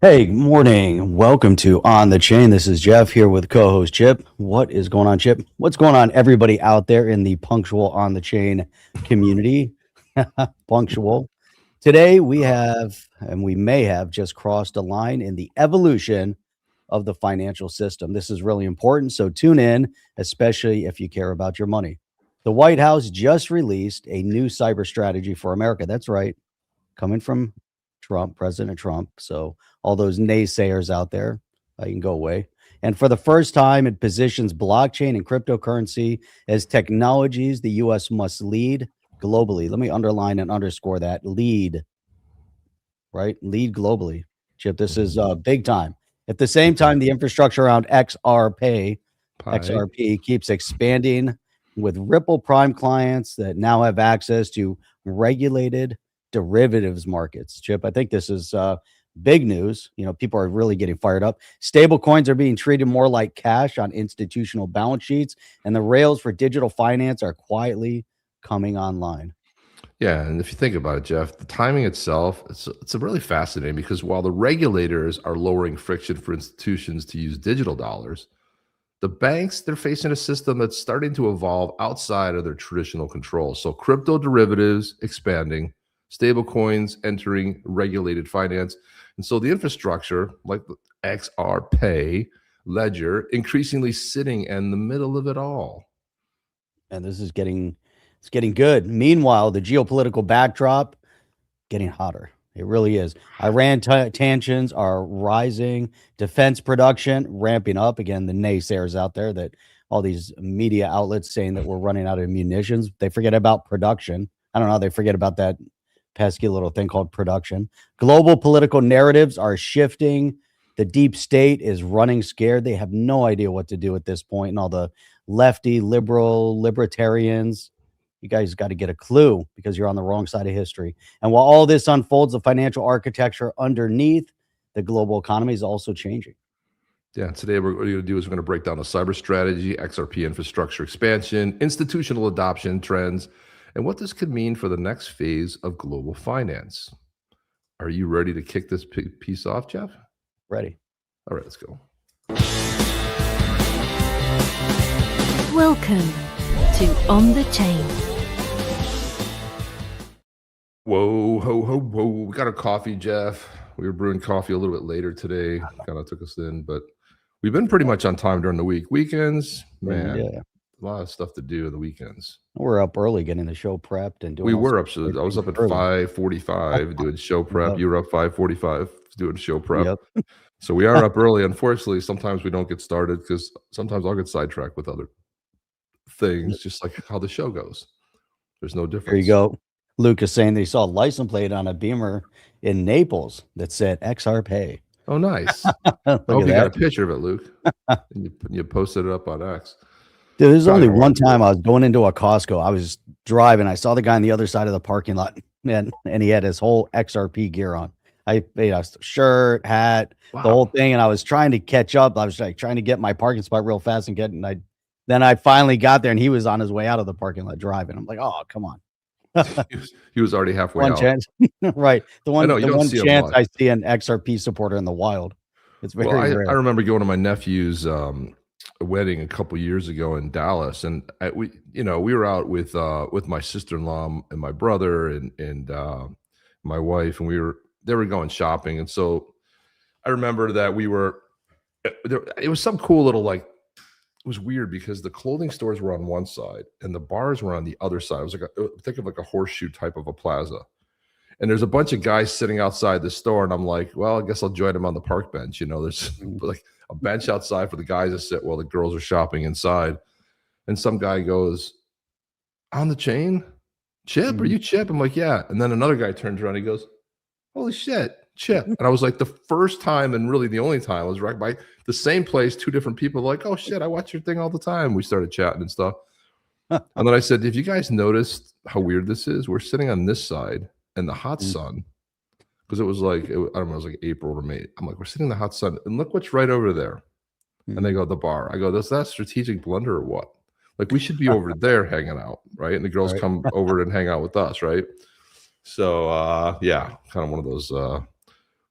Hey, good morning. Welcome to On the Chain. This is Jeff here with co-host Chip. What is going on, Chip? What's going on, everybody out there in the punctual On the Chain community? Punctual. Today we have, and we may have just crossed a line in the evolution of the financial system. This is really important, so tune in, especially if you care about your money. The White House just released a new cyber strategy for America. That's right, coming from Trump, President Trump. So all those naysayers out there, you can go away. And for the first time, it positions blockchain and cryptocurrency as technologies the U.S. must lead globally. Let me underline and underscore that lead, right? Lead globally. Chip, this is big time. At the same time, the infrastructure around XRP keeps expanding with Ripple Prime clients that now have access to regulated derivatives markets. Chip, I think this is big news. You know, people are really getting fired up. Stable coins are being treated more like cash on institutional balance sheets, and the rails for digital finance are quietly coming online. Yeah, and if you think about it, Jeff, the timing itself, it's really fascinating because while the regulators are lowering friction for institutions to use digital dollars, the banks, they're facing a system that's starting to evolve outside of their traditional control. So crypto derivatives expanding, stable coins entering regulated finance. And so the infrastructure, like the XRP ledger, increasingly sitting in the middle of it all. And this is getting good. Meanwhile, the geopolitical backdrop getting hotter. It really is. Iran tensions are rising. Defense production ramping up. Again, the naysayers out there that all these media outlets saying that we're running out of munitions. They forget about production. I don't know. They forget about that pesky little thing called production. Global political narratives are shifting. The deep state is running scared. They have no idea what to do at this point. And all the lefty, liberal, libertarians, you guys got to get a clue because you're on the wrong side of history. And while all this unfolds, the financial architecture underneath the global economy is also changing. Yeah, today what we're going to do is we're going to break down the cyber strategy, XRP infrastructure expansion, institutional adoption trends, and what this could mean for the next phase of global finance. Are you ready to kick this piece off, Jeff? Ready. All right, let's go. Welcome to On the Chain. Whoa, ho, ho, whoa. We got our coffee, Jeff. We were brewing coffee a little bit later today. Kind of took us in, but we've been pretty much on time during the week. Weekends, man, Yeah. a lot of stuff to do in the weekends. We're up early getting the show prepped and doing. We were up. So I was up at 5:45 doing show prep. You were up 5:45 doing show prep. Yep. So we are up early. Unfortunately, sometimes we don't get started because sometimes I'll get sidetracked with other things, just like how the show goes. There's no difference. There you go. Luke is saying they saw a license plate on a Beamer in Naples that said XRP. Oh, nice. Look I hope at you that. got a picture of it, Luke. and you posted it up on X. Dude, there's only one time I was going into a Costco. I was driving. I saw the guy on the other side of the parking lot, and he had his whole XRP gear on. I shirt, hat, the whole thing, and I was trying to catch up. I was like trying to get my parking spot real fast and then I finally got there, and he was on his way out of the parking lot driving. I'm like, oh, come on. He was already halfway out. Chance. Right. The one chance I see an XRP supporter in the wild. It's very rare. I remember going to my nephew's wedding a couple years ago in Dallas, and we were out with my sister-in-law and my brother and my wife, and they were going shopping, and so I remember that we were there. It was some cool little it was weird because the clothing stores were on one side and the bars were on the other side. It was think of like a horseshoe type of a plaza. And there's a bunch of guys sitting outside the store. And I'm like, well, I guess I'll join them on the park bench. There's like a bench outside for the guys to sit while the girls are shopping inside. And some guy goes, on the chain? Chip? Are you Chip? I'm like, yeah. And then another guy turns around and he goes, holy shit, Chip. And I was like, the first time and really the only time I was right by the same place, two different people like, oh shit, I watch your thing all the time. We started chatting and stuff. And then I said, have you guys noticed how weird this is? We're sitting on this side in the hot sun, because it was like, I don't know, it was like April or May. I'm like, we're sitting in the hot sun and look what's right over there. And they go, the bar. I go, is that a strategic blunder or what? Like, we should be over there hanging out, right? And the girls come over and hang out with us, right? So yeah, kind of one of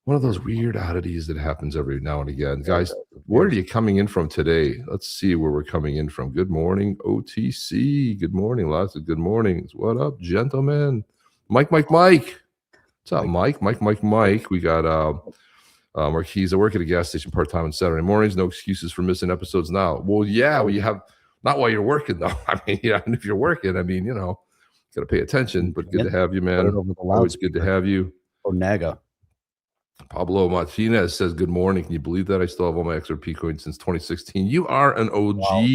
one of those weird oddities that happens every now and again. Guys, where are you coming in from today? Let's see where we're coming in from. Good morning, OTC. Good morning, lots of good mornings. What up, gentlemen? Mike. What's up, Mike? We got Marquise. I work at a gas station part-time on Saturday mornings. No excuses for missing episodes now. Well, yeah, well, you have not while you're working though. I mean, yeah, and if you're working, I mean, got to pay attention. But good to have you, man. Always good to have you. Onaga. Pablo Martinez says, good morning. Can you believe that? I still have all my XRP coins since 2016. You are an OG. Wow.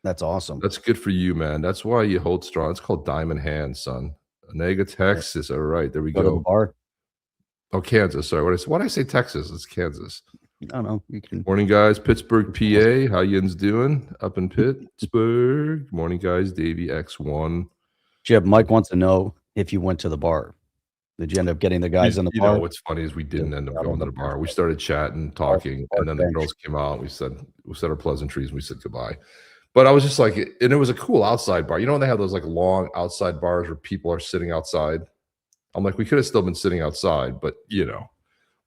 That's awesome. That's good for you, man. That's why you hold strong. It's called diamond hands, son. Onaga, Texas. All right, there we go. To the bar. Oh, Kansas. Sorry. Why did I say Texas? It's Kansas. I don't know. You can... Morning, guys. Pittsburgh, PA. How yin's doing up in Pittsburgh? Morning, guys. Davey X1. Jeb, Mike wants to know if you went to the bar. Did you end up getting the guys in the bar? What's funny is we didn't end up going to the bar. We started chatting, talking, and then the girls came out. We said our pleasantries, and we said goodbye. But I was just like, and it was a cool outside bar. When they have those like long outside bars where people are sitting outside. I'm like, we could have still been sitting outside, but we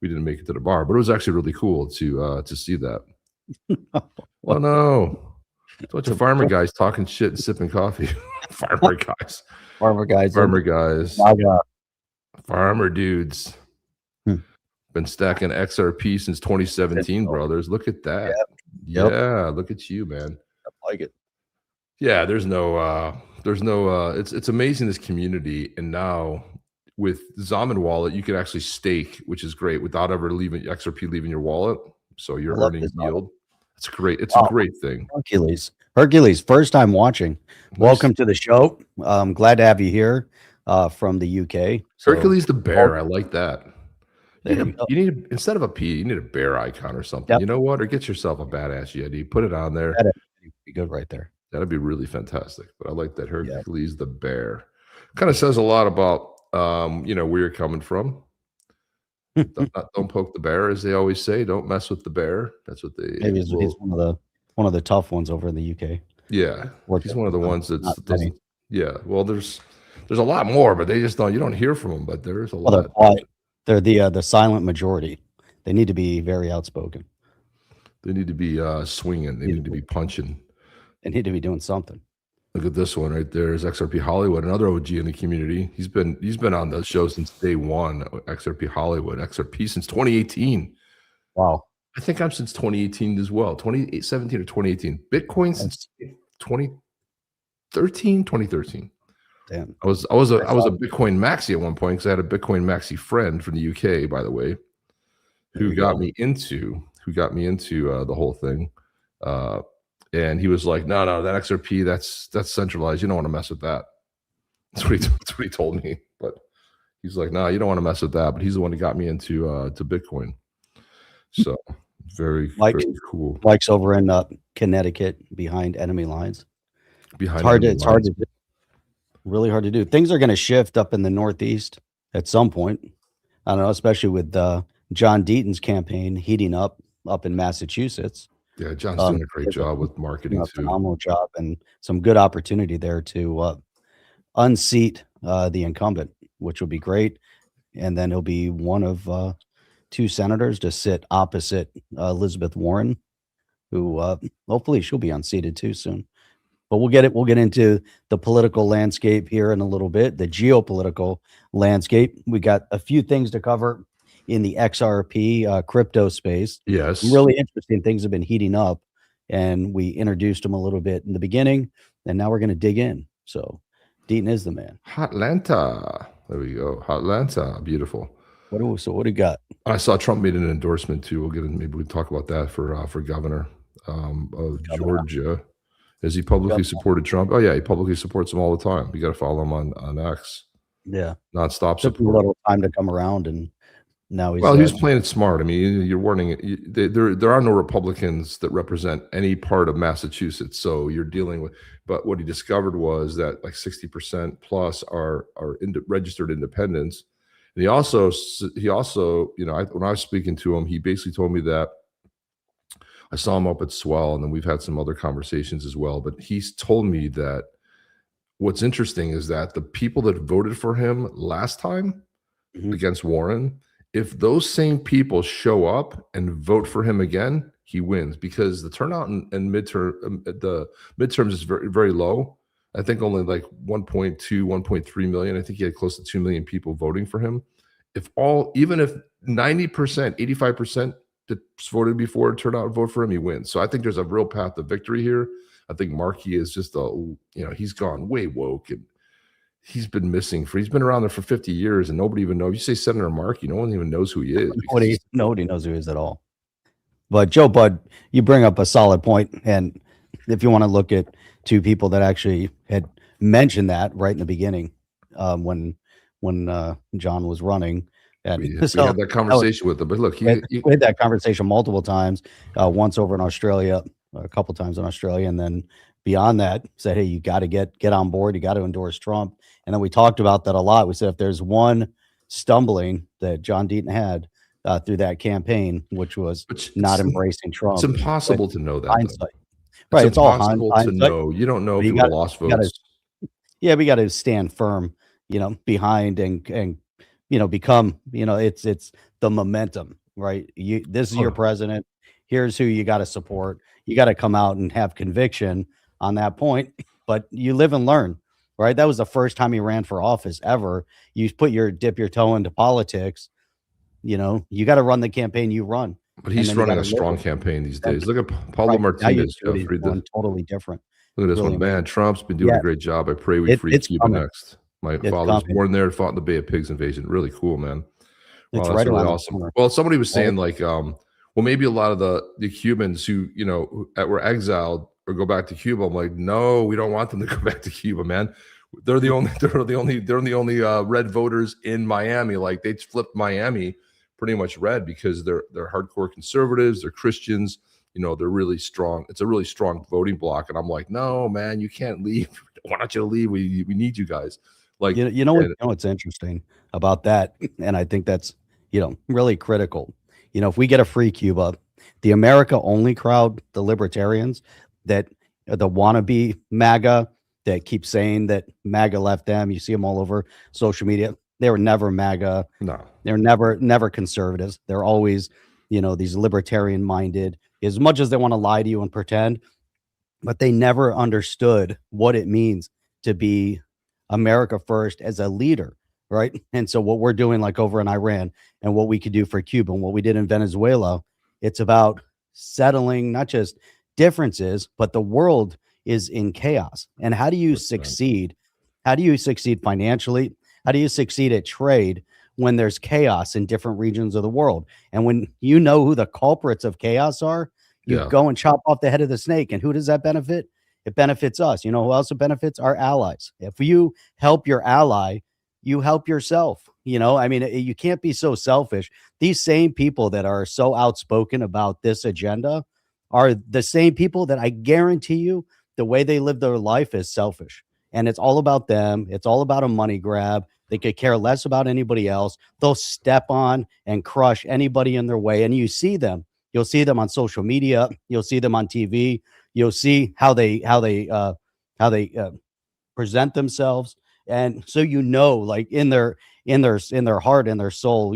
didn't make it to the bar. But it was actually really cool to see that. Oh no, it's a bunch of farmer guys talking shit and sipping coffee. Farmer guys. Farmer dudes. Been stacking XRP since 2017, brothers. Look at that. Yep. Yeah, look at you, man. I like it. Yeah, there's no it's amazing, this community. And now with Zaman wallet, you can actually stake, which is great, without ever leaving XRP leaving your wallet. So you're earning yield. It's great. It's a great thing. Hercules, first time watching. Nice. Welcome to the show. I'm glad to have you here. From the UK. So, Hercules the bear. I like that. You need instead of a P, you need a bear icon or something. Yep. You know what? Or get yourself a badass Yeti. Put it on there. That'd be good right there. That'd be really fantastic. But I like that Hercules the bear. Kind of says a lot about where you're coming from. Don't poke the bear, as they always say. Don't mess with the bear. That's what they. Maybe he's one of the tough ones over in the UK. Yeah, he's one of the ones that doesn't. Yeah, well, there's a lot more, but they just don't. You don't hear from them, but there is a lot. They're the silent majority. They need to be very outspoken. They need to be swinging. They need to be punching. They need to be doing something. Look at this one right there. Is XRP Hollywood, another OG in the community. He's been on the show since day one. XRP Hollywood, XRP since 2018. Wow. I think I'm since 2018 as well. 2017 or 2018. Bitcoin since 2013. Damn. I was a Bitcoin maxi at one point because I had a Bitcoin maxi friend from the UK, by the way, who got me into the whole thing. And he was like, no, that XRP, that's centralized. You don't want to mess with that. That's what he told me. But he's like, no, you don't want to mess with that. But he's the one who got me into to Bitcoin. So very cool. Mike's over in Connecticut behind enemy lines. It's hard to do. Really hard to do. Things are going to shift up in the Northeast at some point. I don't know, especially with John Deaton's campaign heating up in Massachusetts. Yeah, John's doing a great job with marketing too. Phenomenal job, and some good opportunity there to unseat the incumbent, which will be great. And then he'll be one of two senators to sit opposite Elizabeth Warren, who hopefully she'll be unseated too soon. But we'll get into the political landscape here in a little bit, the geopolitical landscape. We got a few things to cover in the XRP crypto space. Yes. Some really interesting things have been heating up, and we introduced them a little bit in the beginning, and now we're going to dig in. So Deaton is the man. Hotlanta. There we go. Hotlanta. Beautiful. What do you got? I saw Trump made an endorsement too. Maybe we'll talk about that for governor of Georgia. Has he publicly supported Trump? Oh yeah, he publicly supports him all the time. You got to follow him on X. Yeah, nonstop support. Took a little time to come around, and now he was playing it smart. I mean, you're warning. There are no Republicans that represent any part of Massachusetts, so you're dealing with. But what he discovered was that like 60% plus are registered independents. And he also, when I was speaking to him, he basically told me that. I saw him up at Swell, and then we've had some other conversations as well. But he's told me that what's interesting is that the people that voted for him last time against Warren if those same people show up and vote for him again, he wins, because the turnout in the midterms is very, very low. I think only like 1.2, 1.3 million. I think he had close to 2 million people voting for him. Even if 90%, 85% that voted before turn out and vote for him, he wins. So I think there's a real path to victory here. I think Markey is just he's gone way woke, and he's been he's been around there for 50 years and nobody even knows. You say Senator Markey, no one even knows who he is. Nobody knows who he is at all. But Joe Bud, you bring up a solid point, and if you want to look at two people that actually had mentioned that right in the beginning, when John was running, and we had that conversation with him. But look, we had that conversation multiple times. Once over in Australia, a couple times in Australia, and then beyond that, said, "Hey, you got to get on board. You got to endorse Trump." And then we talked about that a lot. We said if there's one stumbling that John Deaton had through that campaign, which was not embracing Trump, it's impossible to know that. Hindsight. Right, it's all impossible to know. You don't know if you lost votes. We got to stand firm, behind and become, it's the momentum, right? This is your president. Here's who you got to support. You got to come out and have conviction on that point, but you live and learn, right? That was the first time he ran for office ever. You dip your toe into politics. You got to run the campaign you run. But he's running a strong campaign these days. Look at Paulo Martinez. Totally different. Look at this one, man. Trump's been doing a great job. I pray we free Cuba next. My father was born there, fought in the Bay of Pigs invasion. Really cool, man. Wow, it's that's really awesome. Well, somebody was saying maybe a lot of the Cubans who were exiled or go back to Cuba. I'm like, no, we don't want them to go back to Cuba, man. They're the only red voters in Miami. Like, they flipped Miami pretty much red because they're hardcore conservatives, they're Christians, they're really strong. It's a really strong voting block. And I'm like, no, man, you can't leave. Why don't you leave? We need you guys. Like, what's interesting about that, and I think that's really critical. If we get a free Cuba, the America only crowd, the libertarians that the wannabe MAGA that keep saying that MAGA left them, you see them all over social media. They were never MAGA. No, they're never conservatives. They're always, these libertarian minded, as much as they want to lie to you and pretend, but they never understood what it means to be America first as a leader. Right. And so what we're doing, like over in Iran, and what we could do for Cuba and what we did in Venezuela, it's about settling not just differences, but the world is in chaos. And how do you succeed? How do you succeed financially? How do you succeed at trade when there's chaos in different regions of the world? And when you know who the culprits of chaos are, you go and chop off the head of the snake. And who does that benefit? It benefits us. You know who else it benefits? Our allies. If you help your ally, you help yourself. You can't be so selfish. These same people that are so outspoken about this agenda are the same people that I guarantee you the way they live their life is selfish. And it's all about them. It's all about a money grab. They could care less about anybody else. They'll step on and crush anybody in their way. And you see them. You'll see them on social media. You'll see them on TV. You'll see how they present themselves. And so like in their heart and their soul,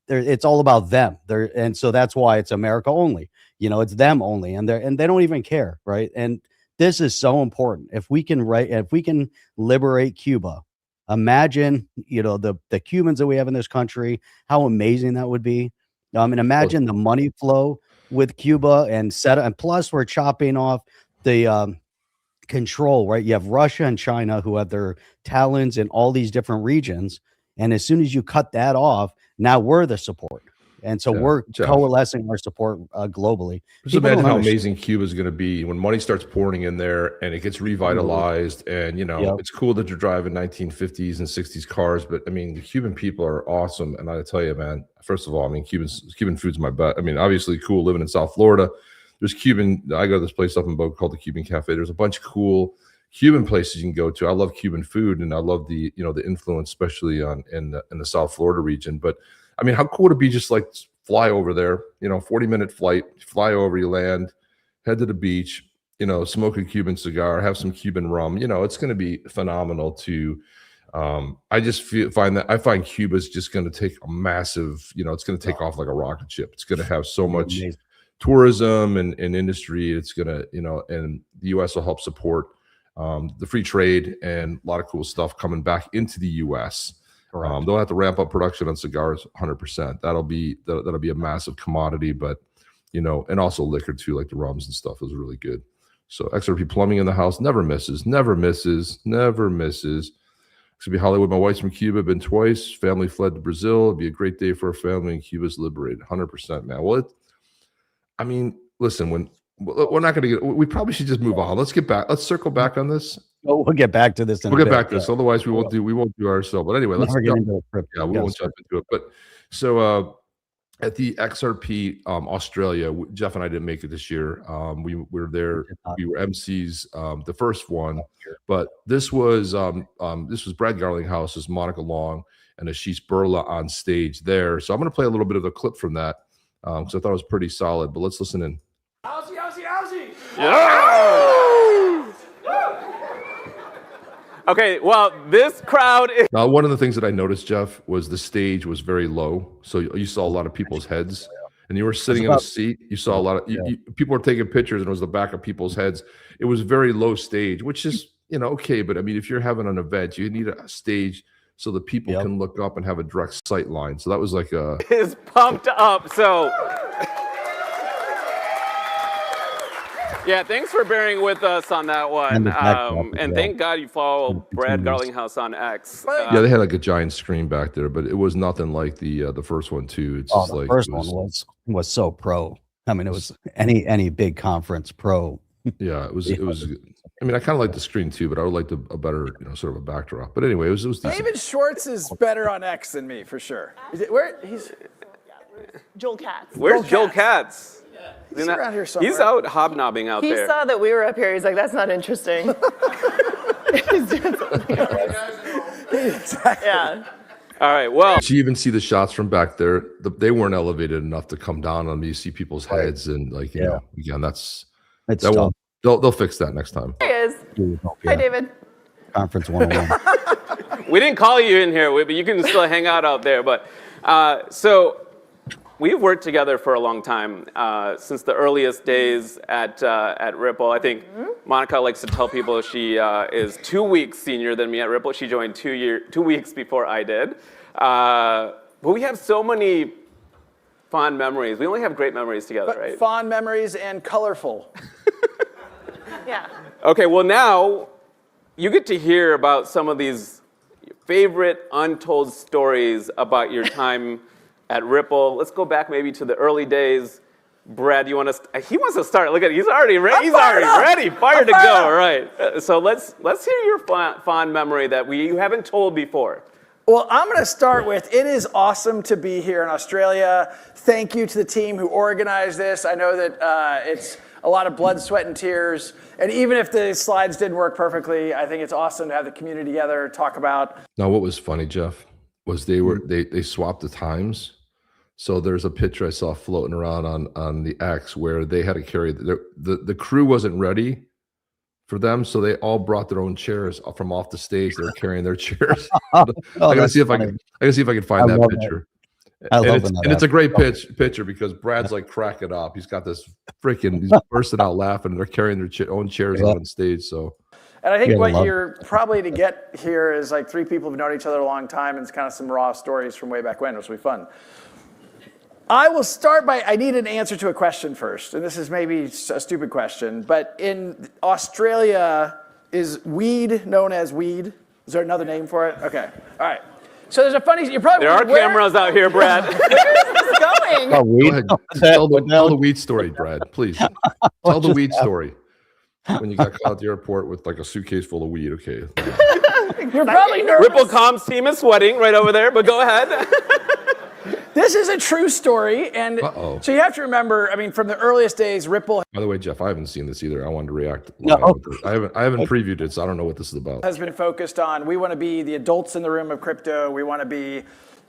it's all about them. And so that's why it's America only. It's them only, and they don't even care, right? And this is so important. If we can liberate Cuba, imagine the Cubans that we have in this country, how amazing that would be. And imagine the money flow with Cuba, and plus we're chopping off the control, right? You have Russia and China who have their talons in all these different regions. And as soon as you cut that off, now we're the support. And so we're coalescing our support globally. Just imagine how amazing Cuba is going to be when money starts pouring in there and it gets revitalized. And, it's cool that you're driving 1950s and 60s cars. But, the Cuban people are awesome. And I tell you, man, first of all, Cuban food's my butt. Obviously cool living in South Florida. There's I go to this place up in Boca called the Cuban Cafe. There's a bunch of cool Cuban places you can go to. I love Cuban food, and I love the influence, especially in the South Florida region. But how cool would it be just like fly over there, 40-minute flight, fly over, you land, head to the beach, smoke a Cuban cigar, have some Cuban rum. It's going to be phenomenal to I just find Cuba's just going to take a massive, it's going to take off like a rocket ship. It's going to have so much tourism and industry. It's going to, and the U.S. will help support the free trade and a lot of cool stuff coming back into the U.S. They'll have to ramp up production on cigars 100%. That'll be a massive commodity, but and also liquor too, like the rums and stuff is really good. So XRP plumbing in the house never misses. It's gonna be Hollywood. My wife's from Cuba, been twice. Family fled to Brazil. It'd be a great day for our family, and Cuba's liberated. 100%, man. Well, listen, we're not gonna we probably should just move on. Let's get back. Let's circle back on this. We'll get back to this. We'll get back to this. Otherwise, we won't do ourselves. But anyway, let's get into it. Yeah, we won't jump into it. But so at the XRP Australia, Jeff and I didn't make it this year. We were there. We were MCs the first one, but this was Brad Garlinghouse's Monica Long and Ashish Burla on stage there. So I'm going to play a little bit of a clip from that because I thought it was pretty solid. But let's listen in. Aussie, Aussie, Aussie! Yeah! Okay, well, this crowd is... Now, one of the things that I noticed, Jeff, was the stage was very low. So you saw a lot of people's heads. And you were sitting in a seat. You saw a lot of... people were taking pictures, and it was the back of people's heads. It was very low stage, which is, okay. But, I mean, if you're having an event, you need a stage so that people can look up and have a direct sight line. So that was like a... is pumped up, so... Yeah, thanks for bearing with us on that one. And thank God you follow Brad Garlinghouse on X. Yeah, they had like a giant screen back there, but it was nothing like the first one too. It's just the like first one was so pro. I mean, it was any big conference pro. Yeah, it was. I mean, I kind of like the screen too, but I would like a better, sort of a backdrop. But anyway, it was decent. David Schwartz is better on X than me for sure. He's Joel Katz. Where's Joel Katz? He's around here somewhere. He's out hobnobbing out there. He saw that we were up here. He's like, that's not interesting. He's doing something else. Exactly. Yeah. All right, well. Did you even see the shots from back there? They weren't elevated enough to come down on me. You see people's heads and again, they'll fix that next time. There he is. Hi, David. Conference 101. We didn't call you in here, but you can still hang out there. But so we've worked together for a long time, since the earliest days at Ripple. I think Monica likes to tell people she is 2 weeks senior than me at Ripple. She joined 2 weeks before I did. But we have so many fond memories. We only have great memories together, right? Fond memories and colorful. Yeah. Okay, well now you get to hear about some of these favorite untold stories about your time at Ripple. Let's go back maybe to the early days. Brad, he wants to start. Look at it. He's already ready. He's already ready, fired to go. All right. So let's hear your fond memory that you haven't told before. Well, I'm going to start with, it is awesome to be here in Australia. Thank you to the team who organized this. I know that it's a lot of blood, sweat, and tears. And even if the slides didn't work perfectly, I think it's awesome to have the community together, talk about. Now, what was funny, Jeff, was they swapped the times. So there's a picture I saw floating around on the X where they had to carry the crew wasn't ready for them, so they all brought their own chairs from off the stage. They were carrying their chairs. I gotta see if I can find that picture. And it's a great picture because Brad's like cracking up. He's got this he's bursting out laughing. And they're carrying their own chairs on stage. So. And I think what you're probably to get here is like three people who've known each other a long time, and it's kind of some raw stories from way back when, which will be fun. I will start I need an answer to a question first, and this is maybe a stupid question, but in Australia, is weed known as weed? Is there another name for it? Okay, all right. So there's a funny, you're probably- There are cameras out here, Brad. Where is this going? Go ahead. Tell the weed story, Brad, please. Tell the weed story. When you got caught at the airport with like a suitcase full of weed, okay. You're probably nervous. Ripple Comms team is sweating right over there, but go ahead. This is a true story, and so you have to remember, I mean, from the earliest days, Ripple. By the way, Jeff, I haven't seen this either. I wanted to react. No. I haven't previewed it, so I don't know what this is about. Has been focused on, we want to be the adults in the room of crypto. We want to be,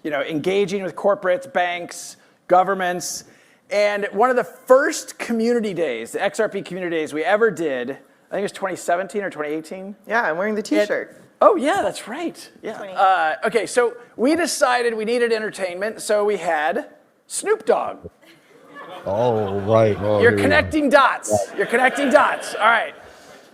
engaging with corporates, banks, governments. And one of the first community days, the XRP community days we ever did, I think it was 2017 or 2018. Yeah, I'm wearing the T-shirt. Oh, yeah, that's right. Yeah. Okay, so we decided we needed entertainment, so we had Snoop Dogg. Oh, right. Oh, You're here we go. connecting dots. You're connecting dots. All right.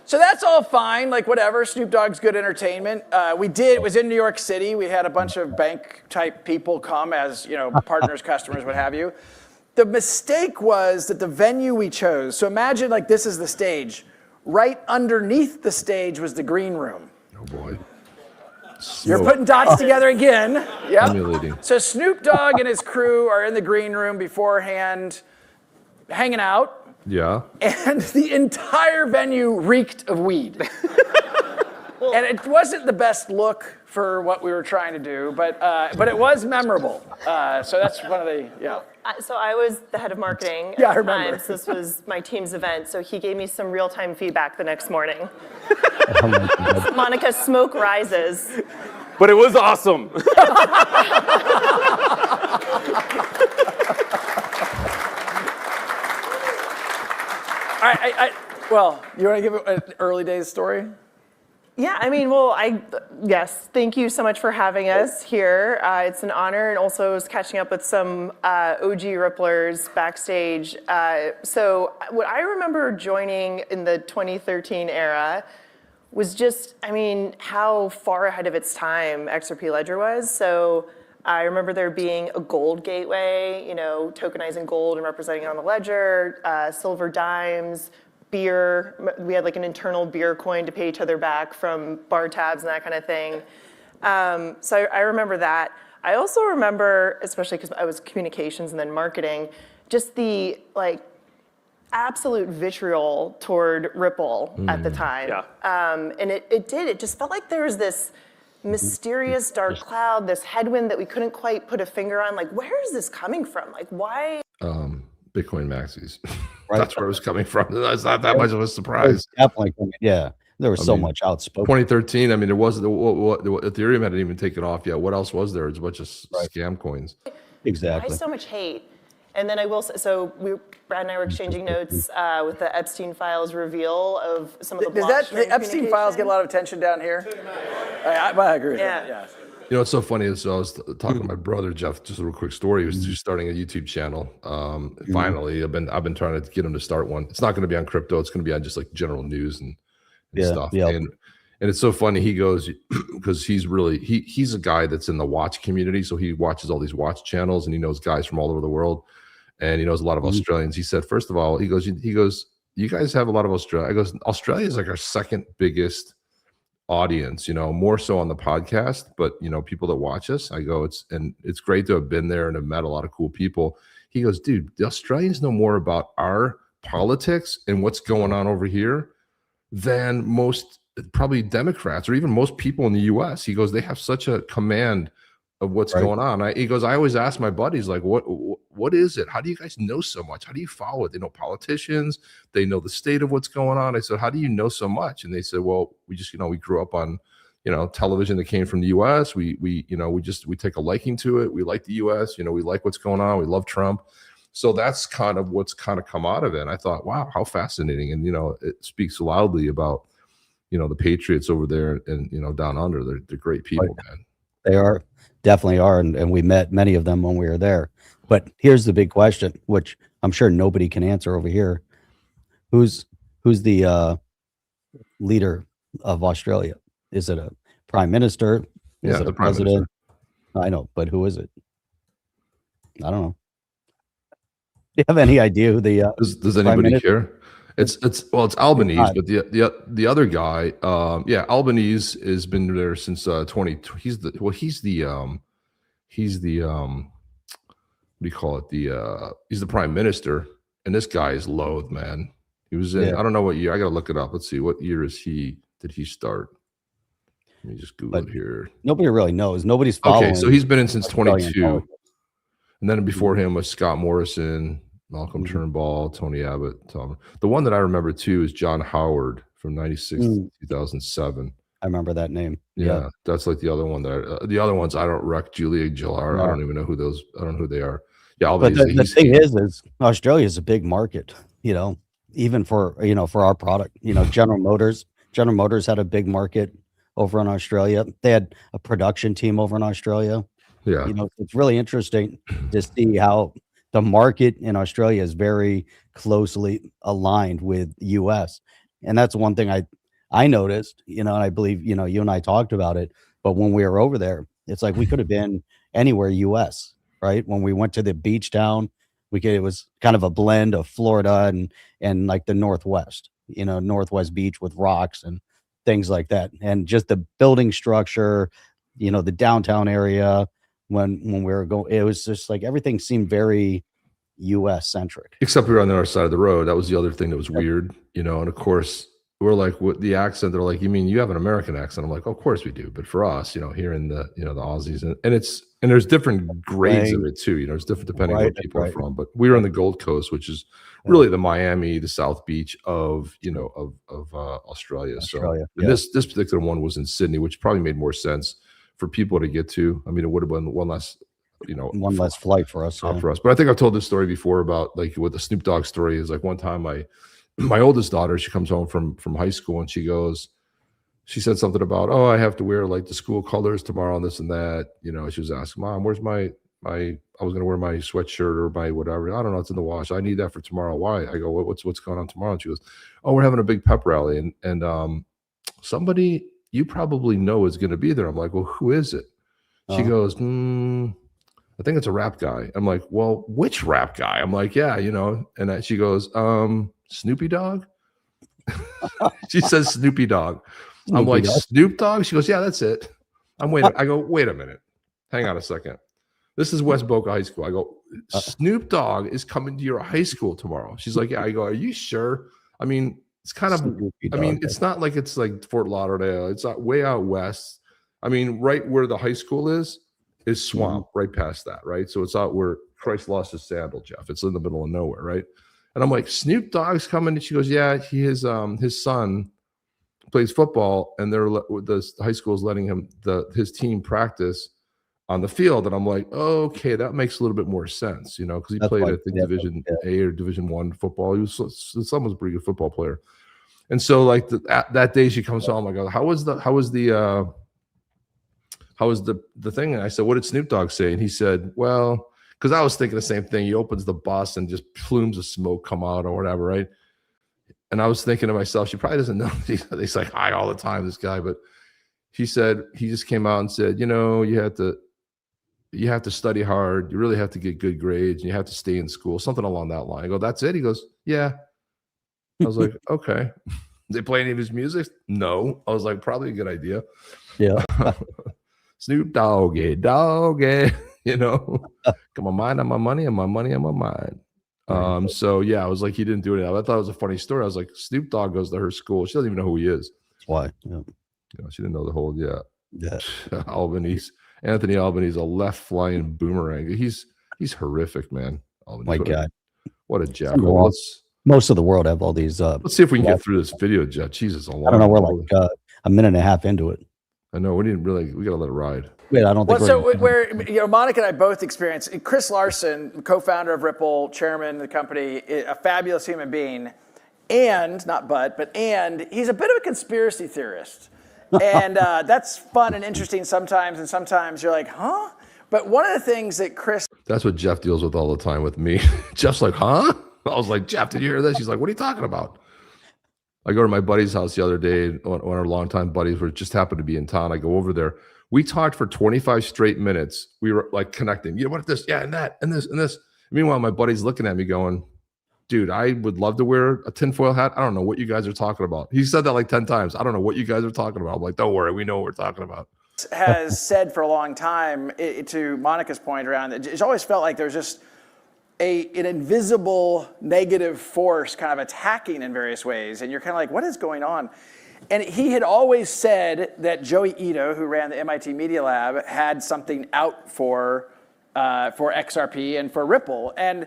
So that's all fine, like whatever. Snoop Dogg's good entertainment. It was in New York City. We had a bunch of bank type people come as, partners, customers, what have you. The mistake was that the venue we chose, so imagine like this is the stage. Right underneath the stage was the green room. Oh boy. You're putting dots together again. Yep. Emulating. So Snoop Dogg and his crew are in the green room beforehand, hanging out. Yeah. And the entire venue reeked of weed. And it wasn't the best look for what we were trying to do, but it was memorable. So that's one of the, So I was the head of marketing Yeah, at I the time, remember. so this was my team's event, so he gave me some real-time feedback the next morning. Oh my God. Monica, smoke rises. But it was awesome. All right, well, you want to give an early days story? Yeah, I mean, yes, thank you so much for having us here. It's an honor, and also I was catching up with some OG Ripplers backstage. So what I remember joining in the 2013 era was just, how far ahead of its time XRP Ledger was. So I remember there being a gold gateway, tokenizing gold and representing it on the ledger, silver dimes, beer. We had like an internal beer coin to pay each other back from bar tabs and that kind of thing. So I remember that. I also remember, especially because I was communications and then marketing, just the absolute vitriol toward Ripple at the time. Yeah. And it just felt like there was this mysterious dark cloud, this headwind that we couldn't quite put a finger on. Like, where is this coming from? Like, why? Bitcoin maxis. Right. That's where it was coming from. That's not that much of a surprise. Definitely. Yeah. There was so much outspoken. 2013. There was the Ethereum hadn't even taken off yet. What else was there? It was a bunch of scam coins. Exactly. Why so much hate? And then I will say, so Brad and I were exchanging notes with the Epstein files reveal of some of the The Epstein files get a lot of attention down here? I agree with that, yeah. What's so funny is I was talking to my brother Jeff. Just a real quick story. He was just starting a YouTube channel. Finally, I've been trying to get him to start one. It's not going to be on crypto. It's going to be on just like general news and stuff. Yeah. And it's so funny. He goes because he's a guy that's in the watch community. So he watches all these watch channels and he knows guys from all over the world. And he knows a lot of Australians. He said, first of all, he goes, you guys have a lot of Australia. I goes, Australia is like our second biggest audience, more so on the podcast, but people that watch us. I go, it's great to have been there and have met a lot of cool people. He goes, dude, the Australians know more about our politics and what's going on over here than most probably Democrats or even most people in the US. He goes, they have such a command of what's going on. He goes, I always ask my buddies, like, what is it? How do you guys know so much? How do you follow it? They know politicians. They know the state of what's going on. I said, how do you know so much? And they said, well, we just, we grew up on, television that came from the US. We take a liking to it. We like the US, we like what's going on. We love Trump. So that's kind of what's kind of come out of it. And I thought, wow, how fascinating. And, it speaks loudly about, the Patriots over there and, down under. They're great people, man. They are. Definitely are, and we met many of them when we were there. But here's the big question, which I'm sure nobody can answer over here: who's the leader of Australia? Is it a prime minister? Is it a president? I know, but who is it? I don't know. Do you have any idea who the does anybody care? It's Albanese, but the other guy, Albanese has been there since 20. He's the what do you call it? He's the prime minister, and this guy is loathed, man. He was in I don't know what year. I gotta look it up. Let's see, what year did he start? Let me just Google it here. Nobody really knows. Nobody's following. Okay, so he's been in since 22, and then before him was Scott Morrison, Malcolm Turnbull, Tony Abbott, Tom. The one that I remember too is John Howard from 96 to 2007. I remember that name. Yeah, that's like the other one the other ones I don't wreck. Julia Gillard. I don't even know who those. I don't know who they are. Yeah, but the thing is Australia is a big market. Even for for our product. General Motors had a big market. over in Australia. They had a production team over in Australia. Yeah. You know, it's really interesting to see how the market in Australia is very closely aligned with US. And that's one thing I noticed, you know, and I believe, you know, you and I talked about it, but when we were over there, it's like we could have been anywhere US, right? When we went to the beach town, it was kind of a blend of Florida and like the Northwest, you know, Northwest beach with rocks and things like that. And just the building structure, you know, the downtown area when we were going, it was just like everything seemed very US centric. Except we were on the other side of the road. That was the other thing that was weird, you know. And of course, we're like, what the accent? They're like, you mean you have an American accent? I'm like, of course we do. But for us, you know, here in the, you know, the Aussies, and there's different grades of it too. You know, it's different depending on where people are from. But we were on the Gold Coast, which is really the Miami, the South Beach of, you know, of Australia. So and this particular one was in Sydney, which probably made more sense for people to get to. I mean, it would have been one less, you know, one less flight for us. For us. But I think I've told this story before about like what the Snoop Dogg story is. Like one time my oldest daughter, she comes home from high school and she said something about, oh, I have to wear like the school colors tomorrow and this and that. You know, she was asking, Mom, where's I was going to wear my sweatshirt or my whatever. I don't know. It's in the wash. I need that for tomorrow. Why? I go, what's going on tomorrow? And she goes, oh, we're having a big pep rally. And somebody you probably know is going to be there. I'm like, well, who is it? She goes, I think it's a rap guy. I'm like, well, which rap guy? I'm like, yeah, you know. And she goes, Snoopy Dogg? She says Snoopy Dogg. I'm like, Snoop Dogg? She goes, yeah, that's it. I go, wait a minute. Hang on a second. This is West Boca High School. I go, Snoop Dogg is coming to your high school tomorrow. She's like, yeah. I go, are you sure? I mean, it's kind of, I mean, it's not like it's like Fort Lauderdale. It's way out west. I mean, right where the high school is swamp, right past that, right? So it's out where Christ lost his sandal, Jeff. It's in the middle of nowhere, right? And I'm like, Snoop Dogg's coming. And she goes, yeah, his son plays football, and the high school is letting his team practice on the field. And I'm like, okay, that makes a little bit more sense, you know, because he played at the Division A or Division I football. His son was a pretty good football player. And so like that day she comes home, I go, how was the thing? And I said, what did Snoop Dogg say? And he said, well, because I was thinking the same thing. He opens the bus and just plumes of smoke come out or whatever, right? And I was thinking to myself, she probably doesn't know. He's like high all the time, this guy. But he said, he just came out and said, you know, you have to study hard. You really have to get good grades. And you have to stay in school, something along that line. I go, that's it? He goes, yeah. I was like, okay. They play any of his music? No. I was like, probably a good idea. Yeah. Snoop Doggy, you know, got my mind on my money and my money on my mind. So yeah, I was like, he didn't do it. I thought it was a funny story. I was like, Snoop Dogg goes to her school. She doesn't even know who he is. That's why. Yeah. You know, she didn't know the whole, Anthony Albanese, a left flying boomerang. He's horrific, man. Albanese, My God. What a jackal. Most of the world have all these. Let's see if we can get through this video, Jeff. Jesus, I don't know. We're like a minute and a half into it. I know we got to let it ride. Wait, I don't think. You know, Monica and I both experienced. Chris Larson, co-founder of Ripple, chairman of the company, a fabulous human being, and he's a bit of a conspiracy theorist, and that's fun and interesting sometimes. And sometimes you're like, huh? But one of the things that that's what Jeff deals with all the time with me. Jeff's like, huh? I was like, Jeff, did you hear this? He's like, what are you talking about? I go to my buddy's house the other day. One of our longtime buddies just happened to be in town. I go over there. We talked for 25 straight minutes. We were like connecting. You know what? This, yeah, and that, and this, and this. Meanwhile, my buddy's looking at me going, dude, I would love to wear a tinfoil hat. I don't know what you guys are talking about. He said that like 10 times. I don't know what you guys are talking about. I'm like, don't worry. We know what we're talking about. Has said for a long time, to Monica's point around it, it's always felt like there's just an invisible negative force kind of attacking in various ways. And you're kind of like, what is going on? And he had always said that Joey Ito, who ran the MIT Media Lab, had something out for XRP and for Ripple. And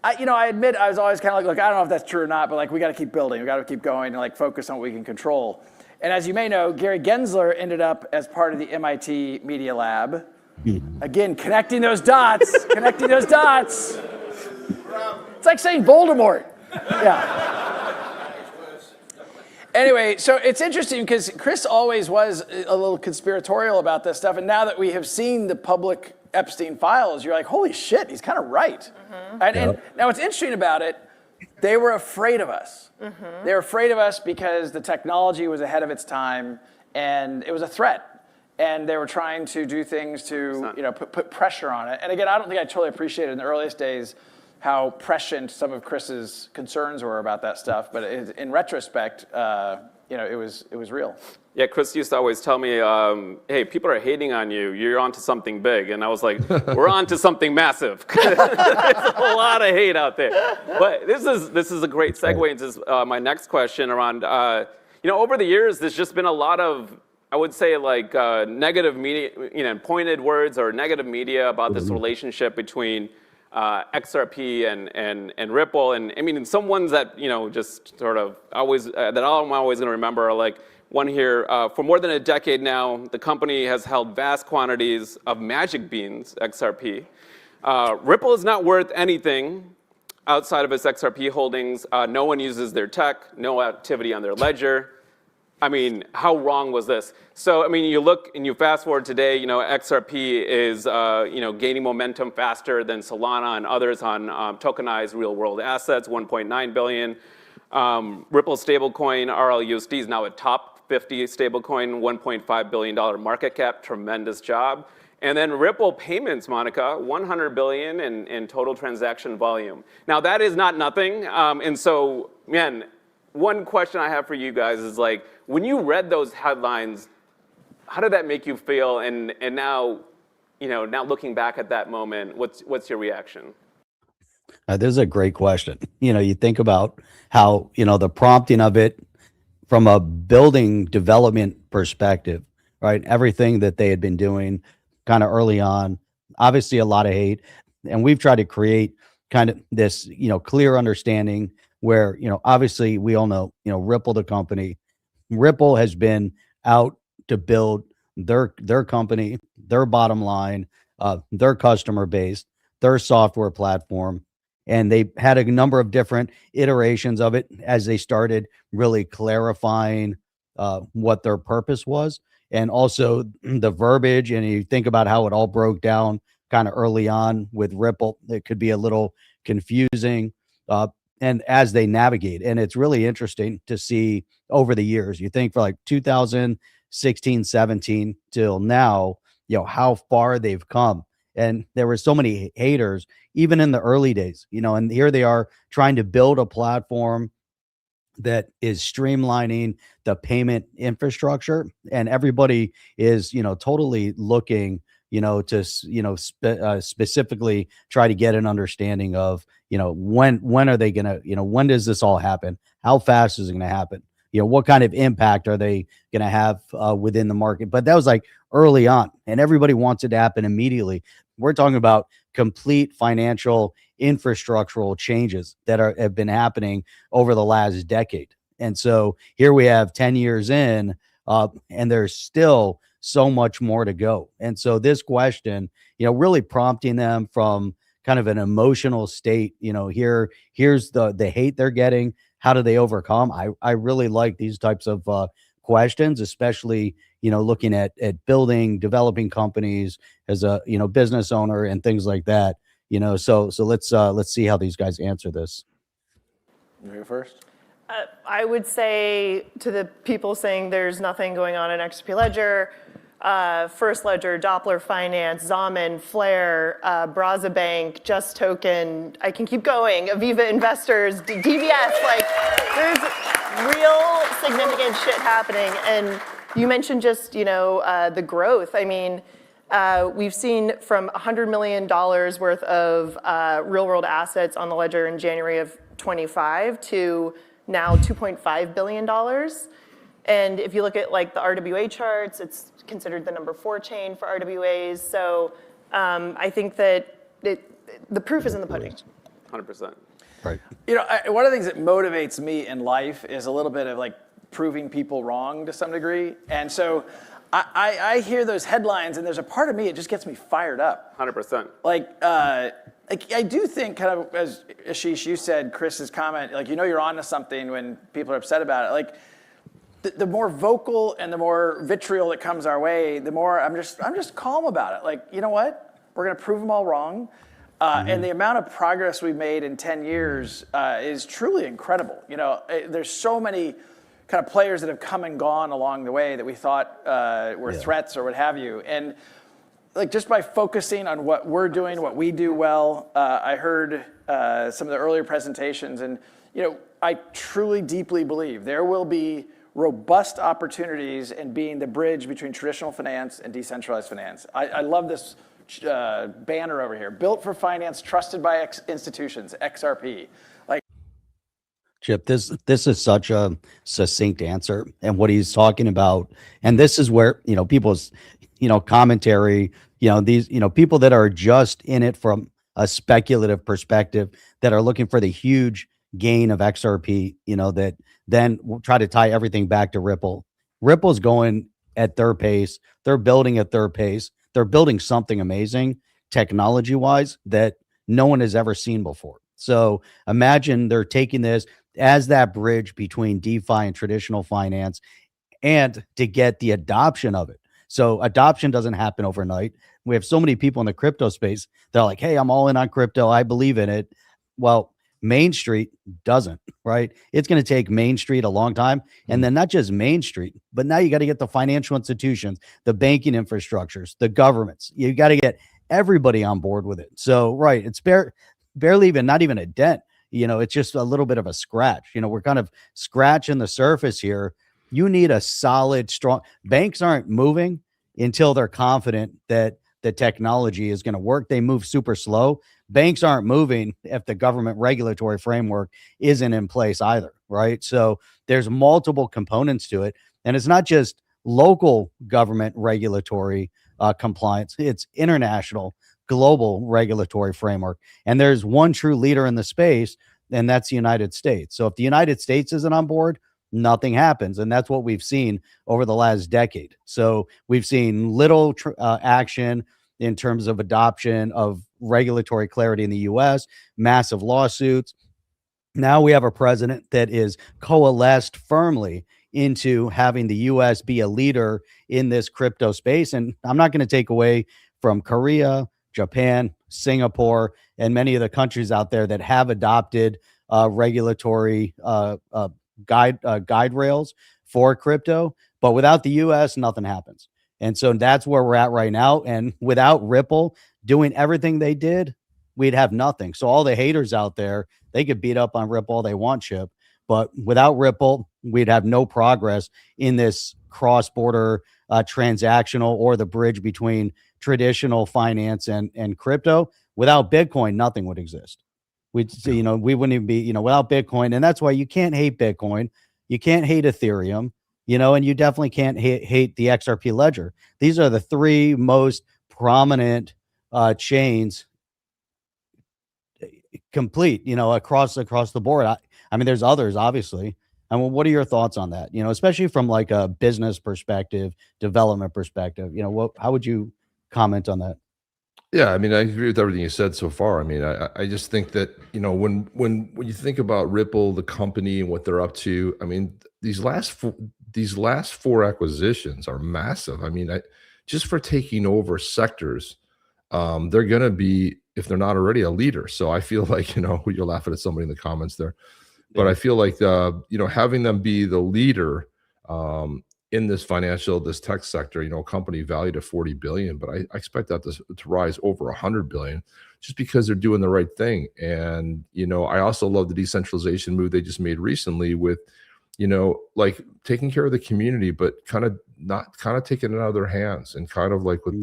I admit I was always kind of like, look, I don't know if that's true or not, but like we got to keep building, we got to keep going, and like focus on what we can control. And as you may know, Gary Gensler ended up as part of the MIT Media Lab. Again, connecting those dots. It's like saying Voldemort. Yeah. Anyway, so it's interesting because Chris always was a little conspiratorial about this stuff, and now that we have seen the public Epstein files, you're like, holy shit, he's kind of right. And now what's interesting about it, they were afraid of us. They were afraid of us because the technology was ahead of its time, and it was a threat. And they were trying to do things to put pressure on it. And again, I don't think I totally appreciated in the earliest days how prescient some of Chris's concerns were about that stuff. But in retrospect, it was real. Yeah, Chris used to always tell me, hey, people are hating on you. You're onto something big. And I was like, we're onto something massive. There's a lot of hate out there. But this is a great segue into my next question around, over the years, there's just been a lot of, I would say, like negative media, pointed words or negative media about this relationship between XRP and Ripple. And I mean, some ones that, just sort of always, that I'm always going to remember are like one here. For more than a decade now, the company has held vast quantities of magic beans, XRP. Ripple is not worth anything outside of its XRP holdings. No one uses their tech, no activity on their ledger. I mean, how wrong was this? So, I mean, you look and you fast forward today, XRP is, gaining momentum faster than Solana and others on tokenized real world assets, 1.9 billion. Ripple stablecoin, RLUSD, is now a top 50 stablecoin, $1.5 billion market cap, tremendous job. And then Ripple payments, Monica, 100 billion in total transaction volume. Now, that is not nothing. And so, man, one question I have for you guys is like, when you read those headlines, how did that make you feel? And now, now looking back at that moment, what's your reaction? This is a great question. You think about how, the prompting of it from a building development perspective, right? Everything that they had been doing kind of early on, obviously a lot of hate. And we've tried to create kind of this, clear understanding where, obviously we all know, Ripple, the company, Ripple has been out to build their company, their bottom line, their customer base, their software platform. And they had a number of different iterations of it as they started really clarifying what their purpose was. And also the verbiage, and you think about how it all broke down kind of early on with Ripple, it could be a little confusing. And as they navigate, and it's really interesting to see over the years, you think for like 2016, 17 till now, how far they've come. And there were so many haters, even in the early days, and here they are trying to build a platform that is streamlining the payment infrastructure. And everybody is, totally looking, to, specifically try to get an understanding of, when are they going to, when does this all happen? How fast is it going to happen? What kind of impact are they going to have within the market? But that was like early on, and everybody wants it to happen immediately. We're talking about complete financial infrastructural changes that have been happening over the last decade. And so here we have 10 years in, and there's still so much more to go. And so this question, really prompting them from kind of an emotional state, here's the hate they're getting. How do they overcome? I really like these types of questions, especially, looking at building, developing companies as a, business owner and things like that. So let's see how these guys answer this. You go first. I would say to the people saying there's nothing going on in XRP Ledger, First Ledger, Doppler Finance, Zaman, Flare, Braza Bank, Just Token, I can keep going, Aviva Investors, DVS, like there's real significant shit happening. And you mentioned just, the growth. I mean, we've seen from $100 million worth of real world assets on the ledger in January of 25 to now $2.5 billion. And if you look at like the RWA charts, it's considered the number 4 chain for RWAs. So I think that the proof is in the pudding. 100%. Right. One of the things that motivates me in life is a little bit of like proving people wrong to some degree. And so I hear those headlines, and there's a part of me, it just gets me fired up. 100%. I do think, kind of as Ashish, you said, Chris's comment, like, you're onto something when people are upset about it. Like, the more vocal and the more vitriol that comes our way, the more I'm just calm about it. Like, you know what? We're going to prove them all wrong. And the amount of progress we've made in 10 years is truly incredible. You know, there's so many kind of players that have come and gone along the way that we thought were threats or what have you. And like just by focusing on what we're doing, what we do well, I heard some of the earlier presentations, and you know, I truly, deeply believe there will be robust opportunities in being the bridge between traditional finance and decentralized finance. I love this banner over here, built for finance, trusted by institutions, XRP. Like, Chip, this is such a succinct answer, and what he's talking about, and this is where, you know, people's, you know, commentary, you know, these, you know, people that are just in it from a speculative perspective, that are looking for the huge gain of XRP, you know, that then will try to tie everything back to Ripple. Ripple's going at their pace. They're building at their pace. They're building something amazing technology wise that no one has ever seen before. So imagine they're taking this as that bridge between DeFi and traditional finance, and to get the adoption of it. So adoption doesn't happen overnight. We have so many people in the crypto space. They're like, hey, I'm all in on crypto. I believe in it. Well, Main Street doesn't, right? It's going to take Main Street a long time. And then not just Main Street, but now you got to get the financial institutions, the banking infrastructures, the governments. You got to get everybody on board with it. So, right, it's barely even, not even a dent. You know, it's just a little bit of a scratch. You know, we're kind of scratching the surface here. You need a solid, strong, banks aren't moving until they're confident that the technology is going to work. They move super slow. Banks aren't moving if the government regulatory framework isn't in place either, right? So there's multiple components to it. And it's not just local government regulatory compliance, it's international, global regulatory framework. And there's one true leader in the space, and that's the United States. So if the United States isn't on board, nothing happens. And that's what we've seen over the last decade. So we've seen little action in terms of adoption of regulatory clarity in the US, massive lawsuits. Now we have a president that is coalesced firmly into having the US be a leader in this crypto space. And I'm not going to take away from Korea, Japan, Singapore, and many of the countries out there that have adopted regulatory guide rails for crypto. But without the US, nothing happens. And so that's where we're at right now. And without Ripple doing everything they did, we'd have nothing. So all the haters out there, they could beat up on Ripple all they want, Chip. But without Ripple, we'd have no progress in this cross-border transactional, or the bridge between traditional finance and crypto. Without Bitcoin, nothing would exist. We'd, you know, we wouldn't even be, you know, without Bitcoin. And that's why you can't hate Bitcoin. You can't hate Ethereum. You know, and you definitely can't hate the XRP ledger. These are the three most prominent chains complete, you know, across the board. I mean, there's others, obviously. I mean, what are your thoughts on that? You know, especially from like a business perspective, development perspective, you know, how would you comment on that? Yeah, I mean, I agree with everything you said so far. I mean, I just think that, you know, when you think about Ripple, the company, and what they're up to, I mean, these last four acquisitions are massive. I mean, just for taking over sectors, they're going to be, if they're not already, a leader. So I feel like, you know, you're laughing at somebody in the comments there, but I feel like, you know, having them be the leader in this tech sector, you know, a company valued at 40 billion, but I expect that to rise over 100 billion, just because they're doing the right thing. And, you know, I also love the decentralization move they just made recently with, you know, like taking care of the community, but kind of taking it out of their hands, and kind of like with,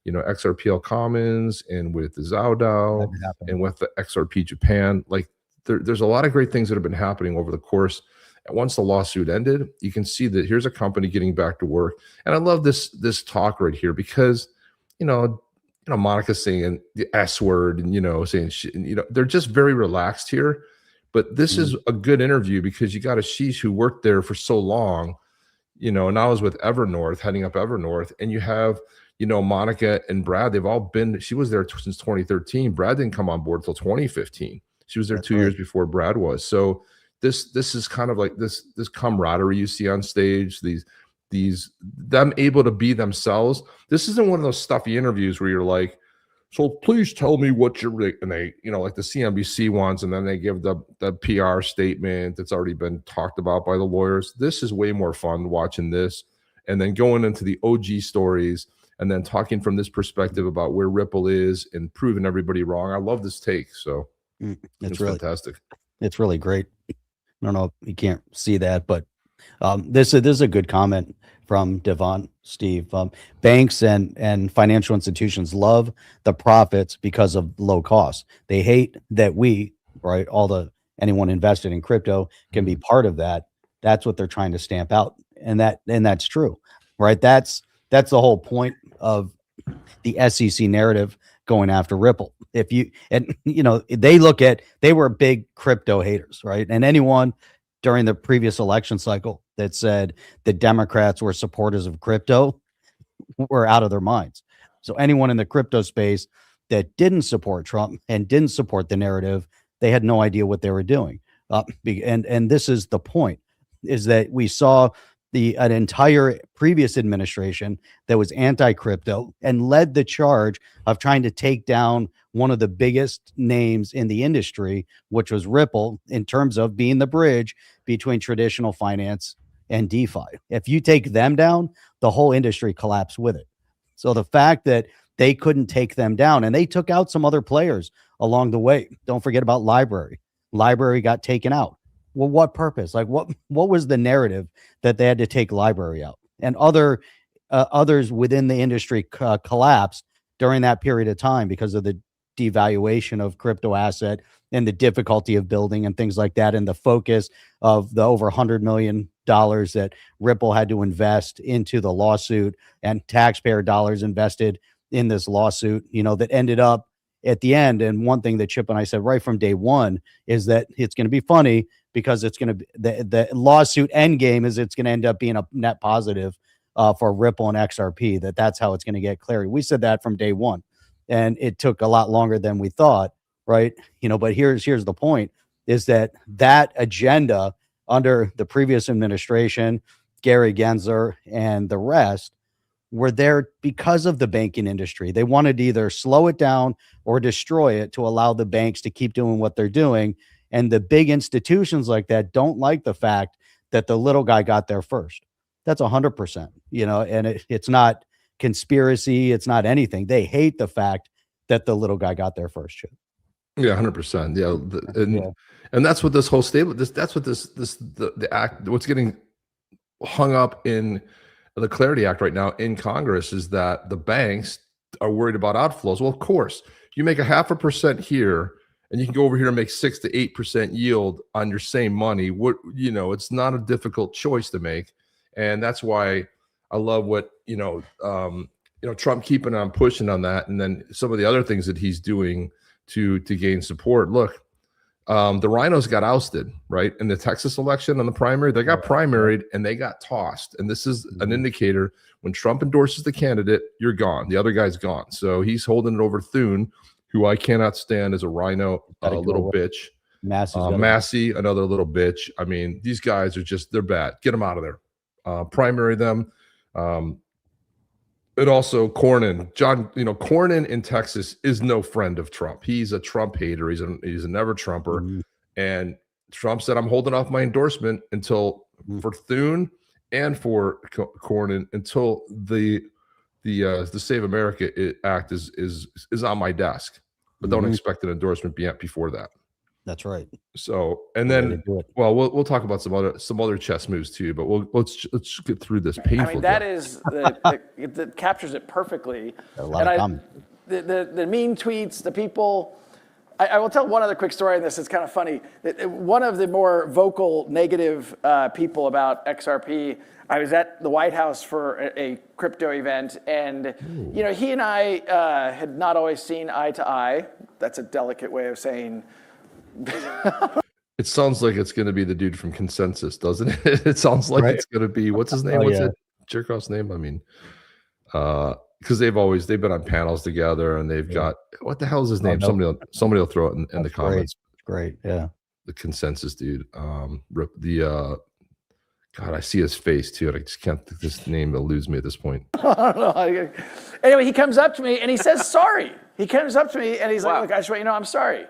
you know, XRPL Commons, and with the ZAO and with the XRP Japan, like there's a lot of great things that have been happening over the course. And once the lawsuit ended, you can see that here's a company getting back to work. And I love this talk right here, because, you know, Monica's saying the S word, and, you know, saying shit, and, you know, they're just very relaxed here. But this is a good interview, because you got Ashish, who worked there for so long, you know, and I was with Evernorth, heading up Evernorth, and you have, you know, Monica and Brad, they've all been, she was there since 2013. Brad didn't come on board until 2015. She was there 2 years before Brad was. So this is kind of like this camaraderie you see on stage, these them able to be themselves. This isn't one of those stuffy interviews where you're like, so please tell me what you're, and they, like the CNBC ones, and then they give the PR statement that's already been talked about by the lawyers. This is way more fun watching this, and then going into the OG stories, and then talking from this perspective about where Ripple is and proving everybody wrong. I love this take. So it's really fantastic. It's really great. I don't know if you can't see that, but this is a good comment from Devon, Steve. Banks and financial institutions love the profits because of low costs. They hate that anyone invested in crypto can be part of that. That's what they're trying to stamp out, and that's true, right? That's the whole point of the SEC narrative going after Ripple. They were big crypto haters, right? And anyone during the previous election cycle that said the Democrats were supporters of crypto were out of their minds. So anyone in the crypto space that didn't support Trump and didn't support the narrative, they had no idea what they were doing. And this is the point, is that we saw an entire previous administration that was anti-crypto and led the charge of trying to take down one of the biggest names in the industry, which was Ripple, in terms of being the bridge between traditional finance and DeFi. If you take them down, the whole industry collapsed with it. So the fact that they couldn't take them down, and they took out some other players along the way. Don't forget about Library. Library got taken out. Well, what purpose? Like what was the narrative that they had to take Library out? And others within the industry collapsed during that period of time because of the devaluation of crypto asset and the difficulty of building and things like that, and the focus of the over $100 million that Ripple had to invest into the lawsuit, and taxpayer dollars invested in this lawsuit, that ended up at the end. And one thing that Chip and I said right from day one is that it's going to be funny, because it's going to be the lawsuit end game is it's going to end up being a net positive for Ripple and XRP. That's how it's going to get clarity. We said that from day one, and it took a lot longer than we thought, right? But here's the point, is that agenda under the previous administration, Gary Gensler and the rest, were there because of the banking industry. They wanted to either slow it down or destroy it to allow the banks to keep doing what they're doing. And the big institutions like that don't like the fact that the little guy got there first. That's 100%, and it's not conspiracy. It's not anything. They hate the fact that the little guy got there first. Chip. Yeah, 100%. Yeah, and that's what this whole that's what the act. What's getting hung up in the Clarity Act right now in Congress is that the banks are worried about outflows. Well, of course, you make 0.5% here, and you can go over here and make 6 to 8% yield on your same money. It's not a difficult choice to make, and that's why I love what Trump keeping on pushing on that, and then some of the other things that he's doing to gain support. Look, the Rhinos got ousted, right? In the Texas election on the primary, they got primaried and they got tossed. And this is an indicator when Trump endorses the candidate, you're gone. The other guy's gone. So he's holding it over Thune, who I cannot stand as a Rhino, little bitch. Massey, another little bitch. I mean, these guys are they're bad. Get them out of there. Primary them. And also Cornyn, Cornyn in Texas is no friend of Trump. He's a Trump hater. He's a never Trumper. Mm-hmm. And Trump said, I'm holding off my endorsement until for Thune and for Cornyn until the Save America Act is on my desk. But don't expect an endorsement before that. That's right. So, and then, we'll talk about some other chess moves too. But let's get through this painful. I mean, that captures it perfectly. The mean tweets, the people. I will tell one other quick story on this. It's kind of funny. One of the more vocal negative people about XRP. I was at the White House for a crypto event, and he and I had not always seen eye to eye. That's a delicate way of saying. It sounds like it's going to be the dude from Consensus, doesn't it? It sounds like it's going to be, what's his name? What's it? Cherkoff's name? I mean, because they've been on panels together, and they've got, what the hell is his name? Somebody will throw it in the comments. Great. Yeah. consensus dude. God, I see his face too, and I just can't. This name eludes me at this point. I don't know. Anyway, he comes up to me and he says sorry. He comes up to me and he's like, "Look, I just want you to know I'm sorry.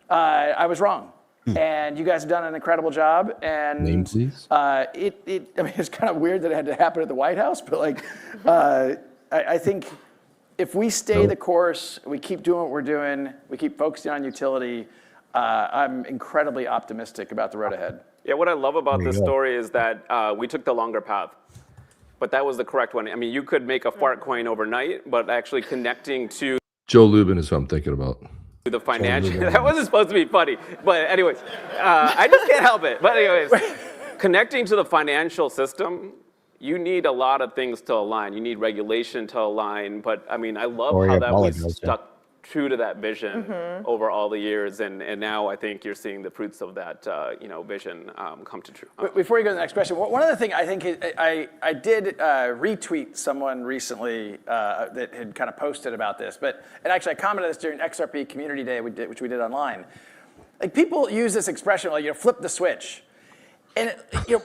I was wrong, and you guys have done an incredible job." And Name, please. I mean, it's kind of weird that it had to happen at the White House, but like, I think if we stay the course, we keep doing what we're doing, we keep focusing on utility. I'm incredibly optimistic about the road ahead. Yeah, what I love about this story is that we took the longer path, but that was the correct one. I mean, you could make a fart coin overnight, but actually connecting to Joe Lubin is who I'm thinking about. the financial, that wasn't supposed to be funny, but anyways, I just can't help it. But anyways, connecting to the financial system, you need a lot of things to align. You need regulation to align, but I mean, I love how that we stuck true to that vision over all the years, and now I think you're seeing the fruits of that vision come to true. Before you go to the next question, one other thing I think I did retweet someone recently that had kind of posted about this, and actually I commented this during XRP Community Day which we did online. Like, people use this expression like, flip the switch. And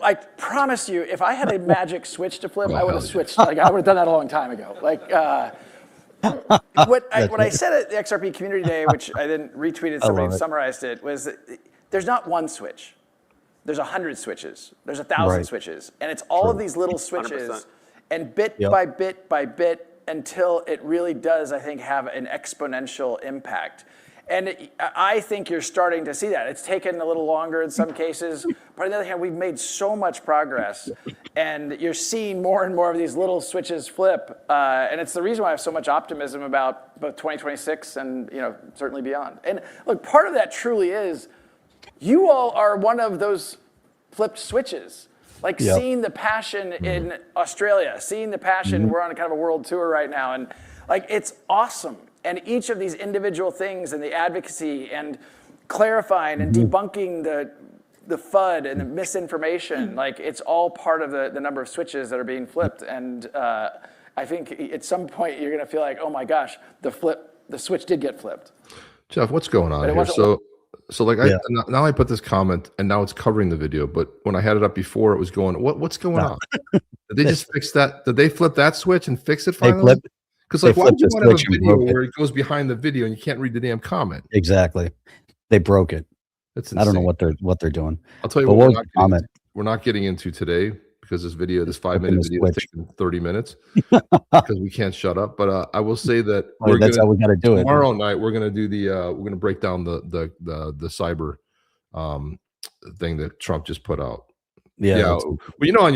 I promise you, if I had a magic switch to flip, I would have switched. Like, I would have done that a long time ago. Like, what I said at the XRP Community Day, which I then retweeted, somebody summarized it, was that there's not one switch. There's 100 switches. There's 1,000 switches. And it's all of these little switches 100%. And bit by bit by bit until it really does, I think, have an exponential impact. And I think you're starting to see that. It's taken a little longer in some cases, but on the other hand, we've made so much progress, and you're seeing more and more of these little switches flip. And it's the reason why I have so much optimism about both 2026 and certainly beyond. And look, part of that truly is you all are one of those flipped switches. Like seeing the passion in Australia, seeing the passion. We're on a kind of a world tour right now, and like, it's awesome. And each of these individual things and the advocacy and clarifying and debunking the FUD and the misinformation, like, it's all part of the number of switches that are being flipped. And I think at some point you're going to feel like, oh my gosh, the switch did get flipped. Jeff, what's going on here? So like, now I put this comment and now it's covering the video, but when I had it up before, it was going, what's going on? Did they just fix that? Did they flip that switch and fix it finally? Because like, why would you want to have a video where it goes behind the video and you can't read the damn comment? Exactly. They broke it. I don't know what they're doing. I'll tell you what we're not getting into today, because this 5-minute video is taking 30 minutes because we can't shut up. But I will say that that's how we got to do it. Tomorrow night we're going to do we're going to break down the cyber thing that Trump just put out. Yeah. Well, on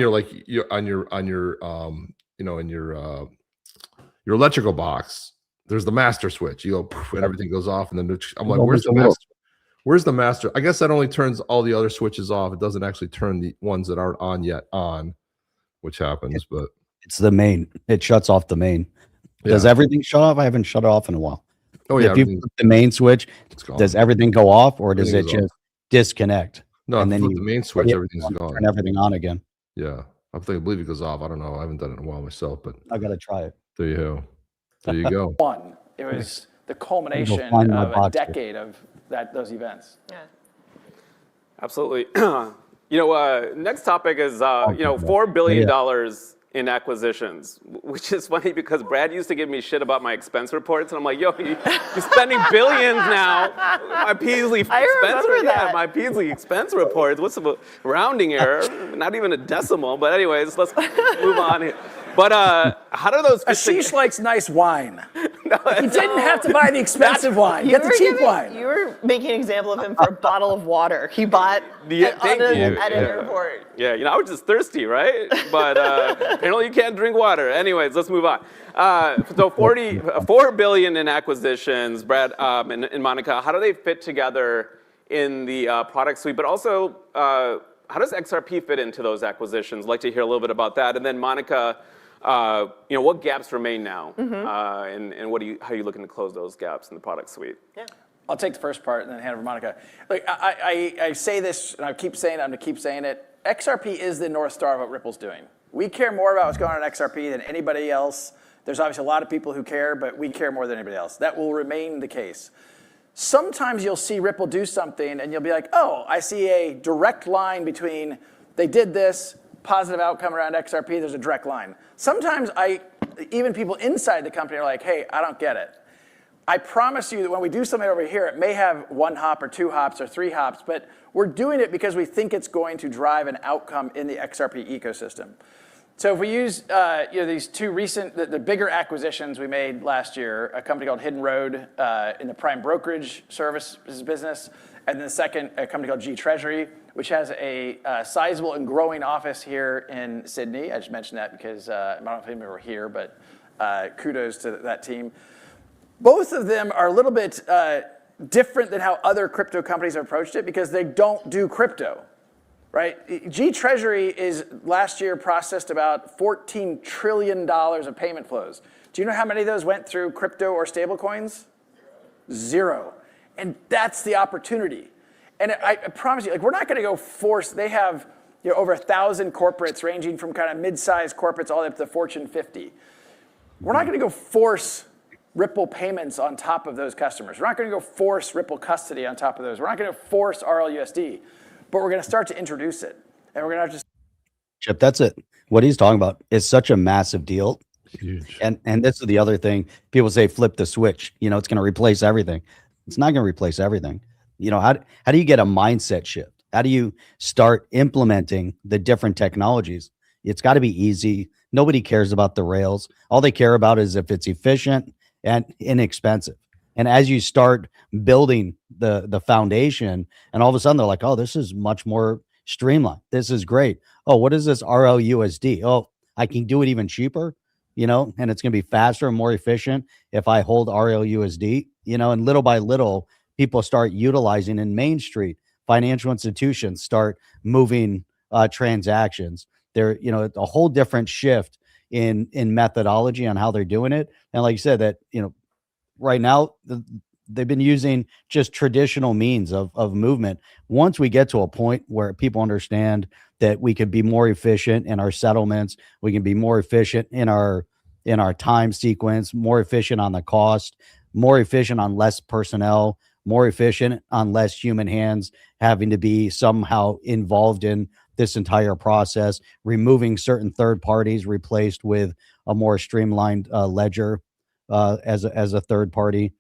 your electrical box, there's the master switch. You go poof, and everything goes off, and then I'm like, where's the master? Where's the master? I guess that only turns all the other switches off. It doesn't actually turn the ones that aren't on yet on, which happens. But it's the main. It shuts off the main. Does everything shut off? I haven't shut it off in a while. Oh yeah. If you put the main switch, does everything go off, or does it just disconnect? No, and then the main switch, everything's gone. Turn everything on again. Yeah, I believe it goes off. I don't know. I haven't done it in a while myself, but I gotta try it. There you go. It was the culmination of a decade of those events. Yeah. Absolutely. Next topic is $4 billion in acquisitions, which is funny because Brad used to give me shit about my expense reports, and I'm like, yo, you're spending billions now. My Peasley my Peasley expense reports. What's the rounding error? Not even a decimal. But anyways, let's move on here. But how do those? Ashish likes nice wine. He didn't have to buy the expensive wine. He got the cheap wine. You were making an example of him for a bottle of water he bought at an airport. Yeah, I was just thirsty, right? But apparently you can't drink water. Anyways, let's move on. So $4 billion in acquisitions, Brad and Monica. How do they fit together in the product suite? But also, how does XRP fit into those acquisitions? I'd like to hear a little bit about that. And then Monica, what gaps remain now, and how are you looking to close those gaps in the product suite? Yeah. I'll take the first part and then hand over to Monica. Look, I say this, and I keep saying it, I'm going to keep saying it. XRP is the North Star of what Ripple's doing. We care more about what's going on in XRP than anybody else. There's obviously a lot of people who care, but we care more than anybody else. That will remain the case. Sometimes you'll see Ripple do something and you'll be like, oh, I see a direct line between they did this, positive outcome around XRP, there's a direct line. Sometimes even people inside the company are like, hey, I don't get it. I promise you that when we do something over here, it may have 1 hop or 2 hops or 3 hops, but we're doing it because we think it's going to drive an outcome in the XRP ecosystem. So if we use these 2 recent, the bigger acquisitions we made last year, a company called Hidden Road in the prime brokerage services business, and then the second, a company called G Treasury, which has a sizable and growing office here in Sydney. I just mentioned that because I don't know if any of you were here, but kudos to that team. Both of them are a little bit different than how other crypto companies have approached it because they don't do crypto, right? G Treasury is last year processed about $14 trillion of payment flows. Do you know how many of those went through crypto or stablecoins? 0. And that's the opportunity. And I promise you, like, we're not going to go force. They have over 1,000 corporates ranging from kind of mid-sized corporates all the way up to the Fortune 50. We're not going to go force Ripple payments on top of those customers. We're not going to go force Ripple custody on top of those. We're not going to force RLUSD, but we're going to start to introduce it. And we're going to just. Chip, that's it. What he's talking about is such a massive deal. Huge. And this is the other thing. People say flip the switch. It's going to replace everything. It's not going to replace everything. How do you get a mindset shift? How do you start implementing the different technologies? It's got to be easy. Nobody cares about the rails. All they care about is if it's efficient and inexpensive. And as you start building the foundation, and all of a sudden they're like, oh, this is much more streamlined. This is great. Oh, what is this RLUSD? Oh, I can do it even cheaper, and it's going to be faster and more efficient if I hold RLUSD, and little by little, people start utilizing in Main Street. Financial institutions start moving transactions. They're, a whole different shift in methodology on how they're doing it. And like you said, that, right now they've been using just traditional means of movement. Once we get to a point where people understand that we can be more efficient in our settlements, we can be more efficient in our time sequence, more efficient on the cost, more efficient on less personnel, more efficient on less human hands having to be somehow involved in this entire process, removing certain third parties, replaced with a more streamlined ledger as a third party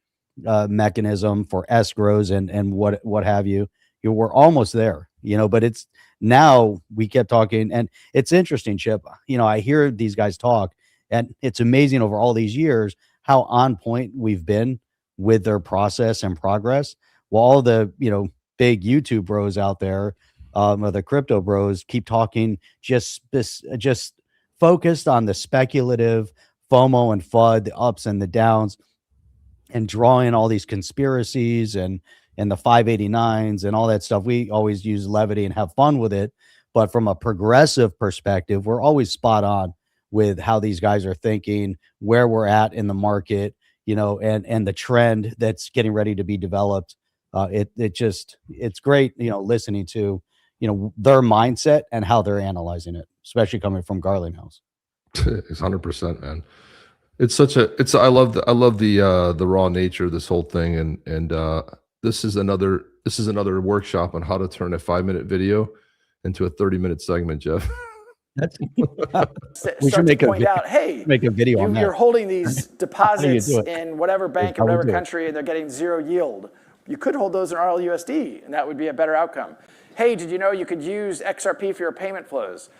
mechanism for escrows and what have you. We're almost there, but it's now we kept talking, and it's interesting, Chip. I hear these guys talk, and it's amazing over all these years how on point we've been with their process and progress. While all the big YouTube bros out there, or the crypto bros, keep talking just focused on the speculative FOMO and FUD, the ups and the downs, and drawing all these conspiracies and the 589s and all that stuff. We always use levity and have fun with it, but from a progressive perspective, we're always spot on with how these guys are thinking, where we're at in the market, and the trend that's getting ready to be developed. It's great, listening to, their mindset and how they're analyzing it, especially coming from Garlinghouse. It's 100%, man. I love the raw nature of this whole thing. And this is another workshop on how to turn a 5-minute video into a 30-minute segment, Jeff. We should make make a video on that. You're holding these deposits in whatever bank in whatever country, and they're getting 0 yield. You could hold those in RLUSD, and that would be a better outcome. Hey, did you know you could use XRP for your payment flows?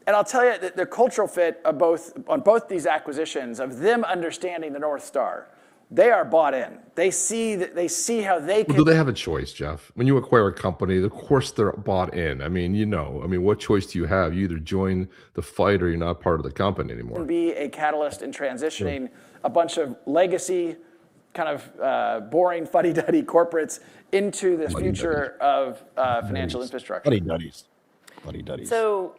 And I'll tell you that the cultural fit of on both these acquisitions, of them understanding the North Star, they are bought in. They see how they can. Well, do they have a choice, Jeff? When you acquire a company, of course they're bought in. I mean, what choice do you have? You either join the fight or you're not part of the company anymore. Be a catalyst in transitioning a bunch of legacy, kind of boring fuddy-duddy corporates into this future of financial infrastructure. Fuddy-duddies. So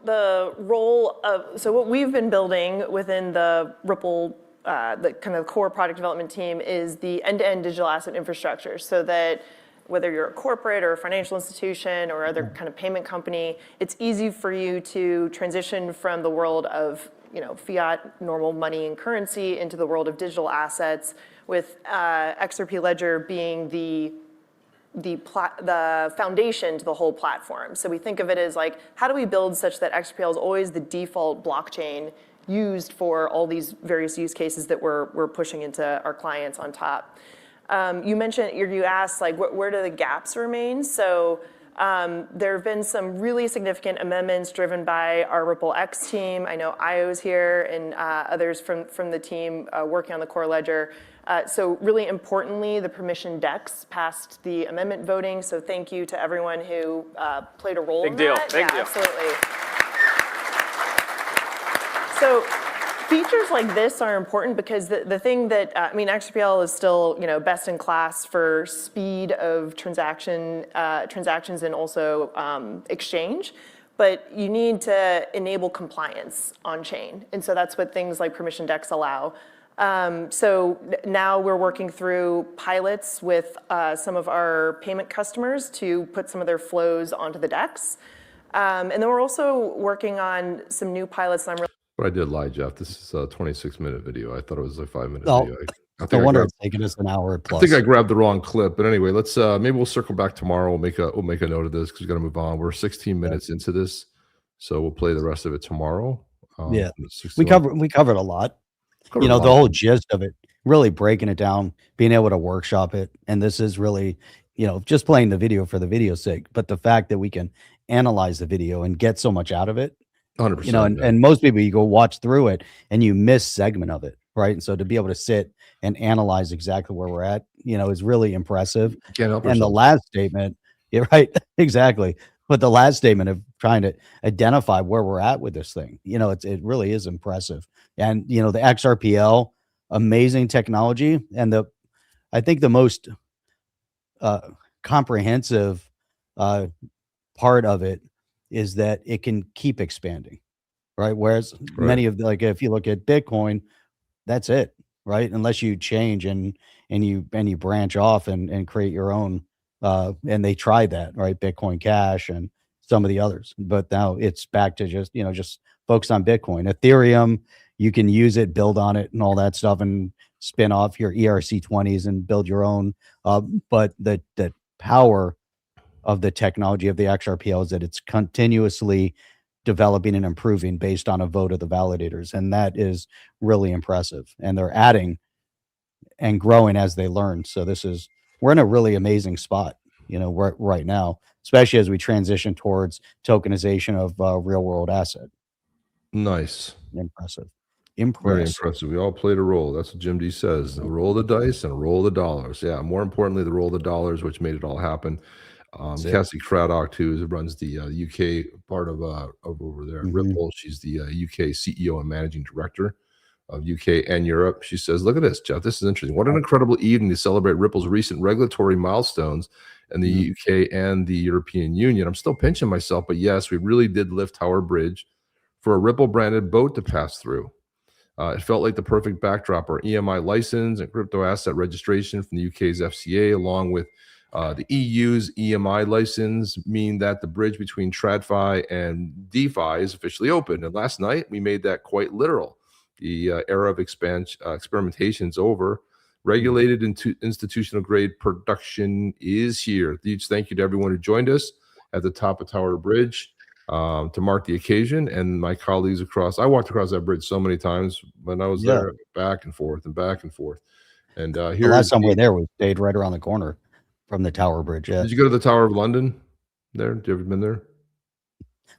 what we've been building within the Ripple, the kind of core product development team, is the end-to-end digital asset infrastructure, so that whether you're a corporate or a financial institution or other kind of payment company, it's easy for you to transition from the world of fiat, normal money and currency into the world of digital assets, with XRP Ledger being the the foundation to the whole platform. So we think of it as like, how do we build such that XRPL is always the default blockchain used for all these various use cases that we're pushing into our clients on top. You asked like, where do the gaps remain? So there have been some really significant amendments driven by our Ripple X team. I know Io's here and others from the team working on the core ledger. So really importantly, the permission DEX passed the amendment voting. So thank you to everyone who played a role in that. Big deal. Absolutely. So features like this are important because the thing that, XRPL is still, best in class for speed of transactions and also exchange. But you need to enable compliance on chain. And so that's what things like permission DEX allow. So now we're working through pilots with some of our payment customers to put some of their flows onto the DEX. And then we're also working on some new pilots. And I'm really But I did lie, Jeff. This is a 26-minute video. I thought it was a 5-minute Oh, video. no wonder it's taking us an hour plus. I think I grabbed the wrong clip. But anyway, let's maybe we'll circle back tomorrow. We'll make a note of this because we got to move on. We're 16 minutes into this, so we'll play the rest of it tomorrow. Yeah, we covered a lot. The whole gist of it, really breaking it down, being able to workshop it, and this is really, just playing the video for the video's sake. But the fact that we can analyze the video and get so much out of it. 100%. And most people, you go watch through it and you miss segment of it, right? And so to be able to sit and analyze exactly where we're at, is really impressive. Can't help and yourself. the last statement, yeah, right, exactly. But the last statement of trying to identify where we're at with this thing, it really is impressive. And the XRPL, amazing technology, and I think the most comprehensive part of it is that it can keep expanding, right? Whereas many of if you look at Bitcoin, that's it, right? Unless you change and you branch off and create your own, and they tried that, right? Bitcoin Cash and some of the others, but now it's back to just focus on Bitcoin. Ethereum, you can use it, build on it, and all that stuff, and spin off your ERC20s and build your own. But the power of the technology of the XRPL is that it's continuously developing and improving based on a vote of the validators. And that is really impressive. And they're adding and growing as they learn. So we're in a really amazing spot, right now, especially as we transition towards tokenization of real world asset. Nice. Impressive. Very impressive. We all played a role. That's what Jim D says. A roll of the dice and a roll of the dollars. Yeah. More importantly, the roll of the dollars, which made it all happen. Cassie Craddock, who runs the UK part of over there at Ripple. She's the UK CEO and managing director of UK and Europe. She says, look at this, Jeff. This is interesting. What an incredible evening to celebrate Ripple's recent regulatory milestones in the UK and the European Union. I'm still pinching myself, but yes, we really did lift Tower Bridge for a Ripple branded boat to pass through. It felt like the perfect backdrop. Our EMI license and crypto asset registration from the UK's FCA, along with the EU's EMI license, mean that the bridge between TradFi and DeFi is officially open. And last night, we made that quite literal. The era of experimentation is over. Regulated into institutional grade production is here. Huge thank you to everyone who joined us at the top of Tower Bridge to mark the occasion. And my colleagues I walked across that bridge so many times when I was there, back and forth and back and forth. And here, last time we were there, we stayed right around the corner from the Tower Bridge. Yeah. Did you go to the Tower of London there? Have you ever been there?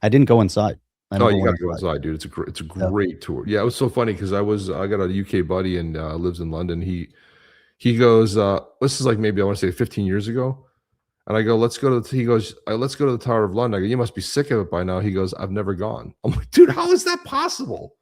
I didn't go inside. Oh, you got to go inside, dude. It's a great tour. Yeah, it was so funny because I got a UK buddy and lives in London. He goes, this is like maybe I want to say 15 years ago. And I go, let's go to the Tower of London. I go, you must be sick of it by now. He goes, I've never gone. I'm like, dude, how is that possible?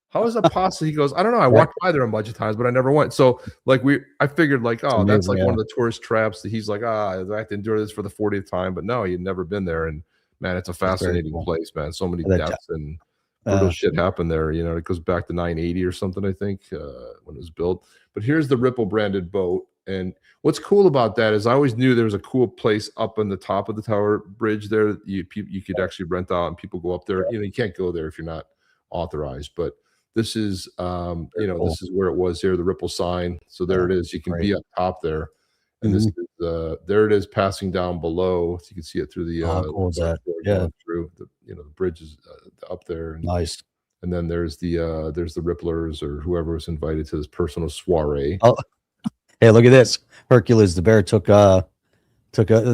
How is that possible? He goes, I don't know. I walked by there a bunch of times, but I never went. So I figured like, that's like one of the tourist traps that he's like, I have to endure this for the 40th time. But no, he'd never been there. And man, it's a fascinating place, man. So many depths and brutal shit happened there. It goes back to 980 or something, I think, when it was built. But here's the Ripple branded boat. And what's cool about that is I always knew there was a cool place up on the top of the Tower Bridge there. You could actually rent out and people go up there. You can't go there if you're not authorized. But this is, this is where it was here, the Ripple sign. So there it is. You can be up top there. And this is there it is passing down below. So you can see it through the How cool is that? Yeah, through the the bridge is up there, and nice. then there's the Ripplers or whoever was invited to this personal soiree. Oh, hey, look at this. Hercules the bear took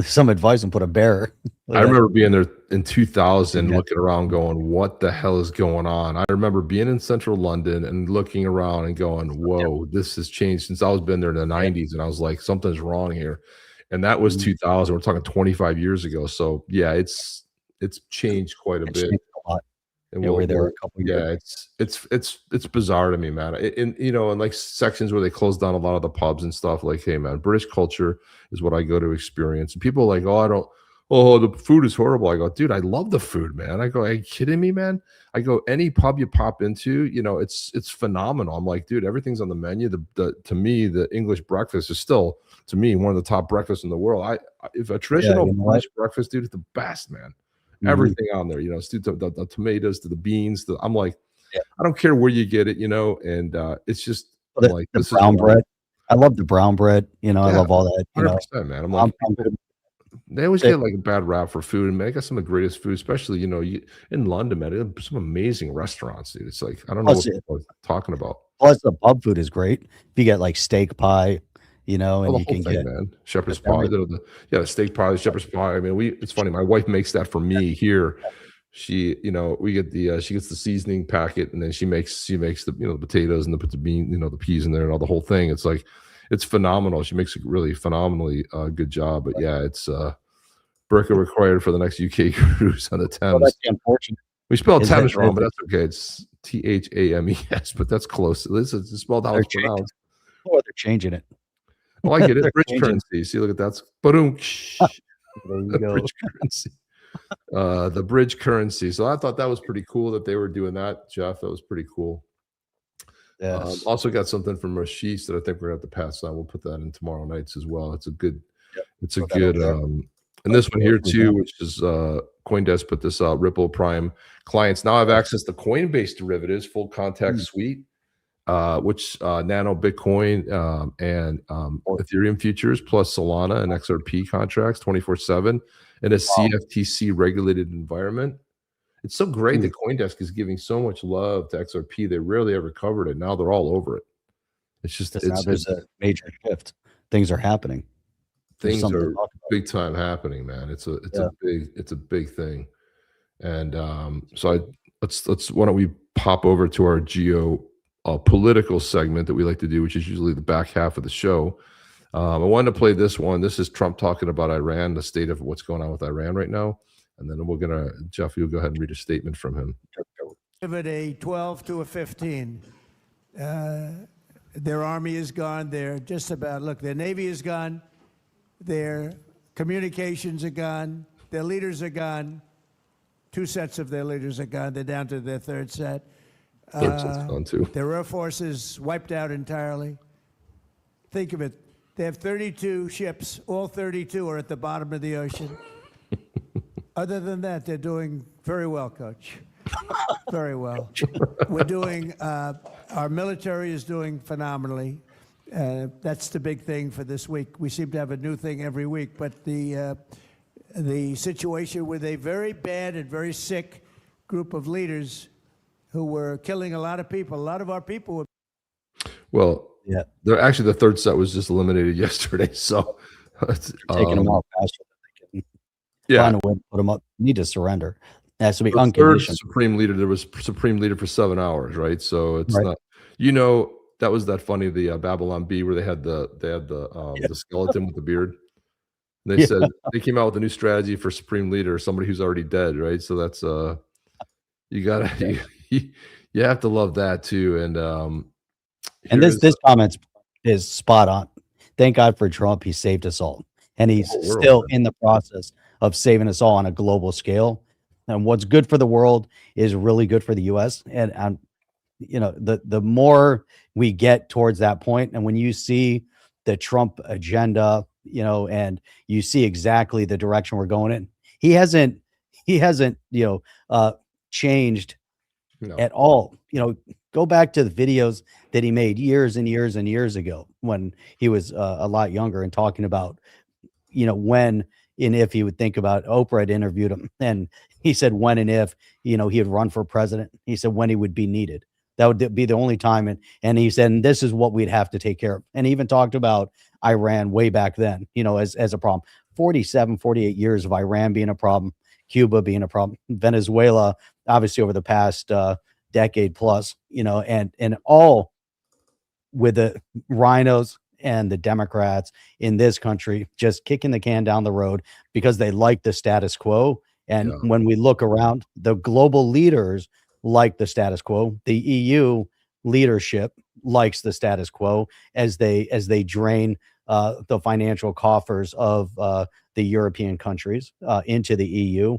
some advice and put a bear. I remember being there in 2000, Yeah. looking around, going, "What the hell is going on?" I remember being in central London and looking around and going, "Whoa, this has changed since I was been there in the 90s." And I was like, "Something's wrong here." And that was 2000. We're talking 25 years ago. So yeah, it's changed quite a It's bit. changed a lot. And Yeah, we're there a couple years. yeah, it's bizarre to me, man. And and like sections where they close down a lot of the pubs and stuff. Like, hey, man, British culture is what I go to experience. And people are like, oh, the food is horrible. I go, dude, I love the food, man. I go, are you kidding me, man? I go, any pub you pop into, it's phenomenal. I'm like, dude, everything's on the menu. To me, the English breakfast is still, to me, one of the top breakfasts in the world. If a traditional British breakfast, dude, it's the best, man. Everything on there, the tomatoes to the beans. I'm like, I don't care where you get it, and it's just The brown bread. I love the brown bread. I love all that. 100%, man. I'm like, they always get like a bad rap for food, and man, they got some of the greatest food, especially in London, man. They have some amazing restaurants, dude. It's like I don't know what people are talking about. Plus, the pub food is great. If you get like steak pie, and the you can whole thing, get man. Shepherd's pie, the steak pie, the shepherd's pie. I mean, it's funny. My wife makes that for me here. She, we get she gets the seasoning packet, and then she makes the the potatoes and puts the bean, the peas in there and all the whole thing. It's like it's phenomenal. She makes a really phenomenally good job. But yeah, it's burqa required for the next UK cruise on the Thames. Well, that's unfortunate. We spelled Thames wrong, but that's okay. It's THAMES, but that's close. This is spelled how it's pronounced. Oh, they're changing it. Oh, I get it. Bridge currency. See, look at that. Boom. There you go. Bridge currency. The bridge currency. So I thought that was pretty cool that they were doing that, Jeff. That was pretty cool. Yes. Also got something from Rashish that I think we're going to have to pass on. We'll put that in tomorrow nights as well. It's a good, and this one here too, which is CoinDesk put this out. Ripple Prime clients now have access to Coinbase Derivatives full contact suite, which Nano Bitcoin and Ethereum futures plus Solana and XRP contracts 24/7 in a CFTC regulated environment. It's so great that CoinDesk is giving so much love to XRP. They rarely ever covered it. Now they're all over it. It's just there's a major shift. Things are happening. Things are big time happening, man. It's a big thing. And so why don't we pop over to our political segment that we like to do, which is usually the back half of the show. I wanted to play this one. This is Trump talking about Iran, the state of what's going on with Iran right now. And then Jeff, you'll go ahead and read a statement from him. Give it a 12 to a 15. Their army is gone. They're just about, look, their navy is gone. Their communications are gone. Their leaders are gone. 2 sets of their leaders are gone. They're down to their 3rd set. Third set's gone too. Their air force is wiped out entirely. Think of it. They have 32 ships. All 32 are at the bottom of the ocean. Other than that, they're doing very well, Coach. Very well. We're doing, our military is doing phenomenally. That's the big thing for this week. We seem to have a new thing every week, but the situation with a very bad and very sick group of leaders who were killing a lot of people. A lot of our people were. Well, yeah, they're actually the 3rd set was just eliminated yesterday. So taking them out faster than they can find a way to put them up. Need to surrender. It has to be unconditional. Supreme leader. There was supreme leader for 7 hours, right? So it's not. That was that funny. The Babylon Bee where they had the skeleton with the beard. They said they came out with a new strategy for supreme leader, somebody who's already dead, right? So that's you gotta you have to love that too. And this comment is spot on. Thank God for Trump. He saved us all, and he's still in the process of saving us all on a global scale. And what's good for the world is really good for the U.S. And the more we get towards that point, and when you see the Trump agenda, and you see exactly the direction we're going in, he hasn't changed No. at all. Go back to the videos that he made years and years and years ago when he was a lot younger and talking about, when and if he would think about. Oprah had interviewed him, and he said when and if, he would run for president. He said when he would be needed. That would be the only time. And he said, and this is what we'd have to take care of. And he even talked about Iran way back then, as a problem. 48 years of Iran being a problem, Cuba being a problem, Venezuela, obviously over the past decade plus, and all with the rhinos and the Democrats in this country just kicking the can down the road because they like the status quo. And when we look around, the global leaders like the status quo. The EU leadership likes the status quo as they drain the financial coffers of the European countries into the EU.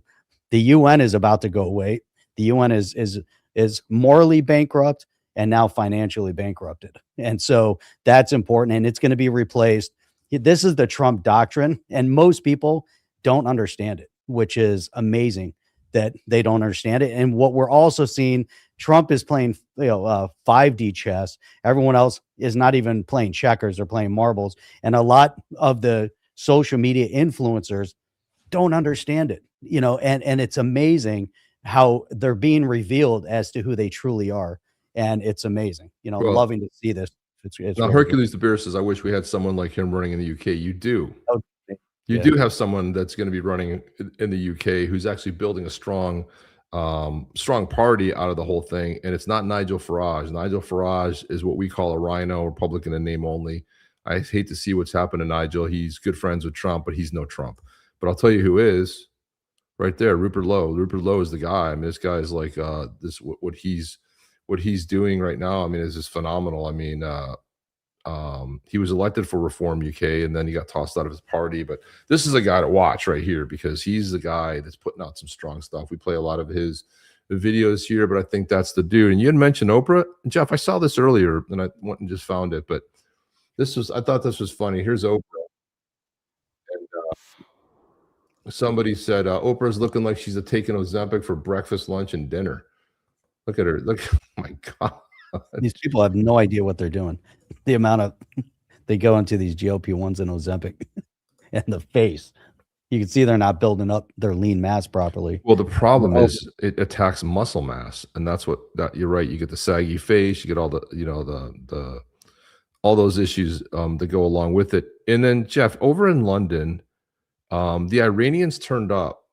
The UN is about to go away. The UN is morally bankrupt and now financially bankrupted. And so that's important, and it's going to be replaced. This is the Trump doctrine, and most people don't understand it, which is amazing that they don't understand it. And what we're also seeing, Trump is playing 5D chess. Everyone else is not even playing checkers or playing marbles. And a lot of the social media influencers don't understand it, and it's amazing how they're being revealed as to who they truly are. And it's amazing, Well, loving to see this. It's now, really Hercules the Bear says, I wish we had someone like him running in the UK. You do. You do have someone that's going to be running in the UK who's actually building a strong party out of the whole thing. And it's not Nigel Farage. Nigel Farage is what we call a rhino, Republican in name only. I hate to see what's happened to Nigel. He's good friends with Trump, but he's no Trump. But I'll tell you who is right there, Rupert Lowe. Rupert Lowe is the guy. I mean, this guy is like what he's doing right now. I mean, is just phenomenal. I mean, he was elected for Reform UK, and then he got tossed out of his party. But this is a guy to watch right here because he's the guy that's putting out some strong stuff. We play a lot of his videos here, but I think that's the dude. And you had mentioned Oprah. Jeff, I saw this earlier, and I went and just found it. But I thought this was funny. Here's Oprah. And somebody said, Oprah's looking like she's taking Ozempic for breakfast, lunch, and dinner. Look at her. Look, oh my God. These people have no idea what they're doing. The amount of they go into these GLP-1s and Ozempic and the face. You can see they're not building up their lean mass properly. Well, the problem is it attacks muscle mass, and that's you're right. You get the saggy face, you get all the all those issues that go along with it. And then Jeff, over in London, the Iranians turned up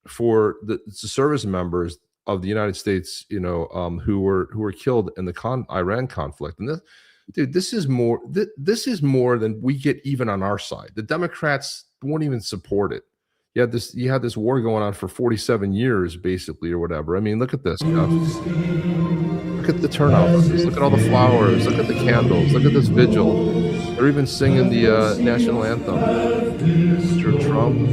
for the service members of the United States, who were killed in the Iran conflict. And this is more than we get even on our side. The Democrats won't even support it. You had this war going on for 47 years, basically, or whatever. I mean, look at this stuff. Look at the turnout. Look at all the flowers. Look at the candles. Look at this vigil. They're even singing the national anthem. Mr. Trump.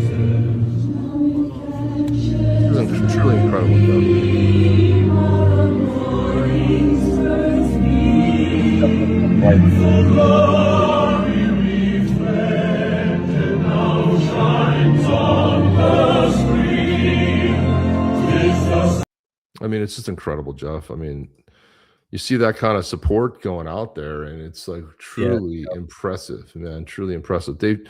It's truly incredible I mean, it's just incredible, Jeff. I mean, you see that kind of support going out there, and it's like truly impressive, man. Truly impressive. Dave,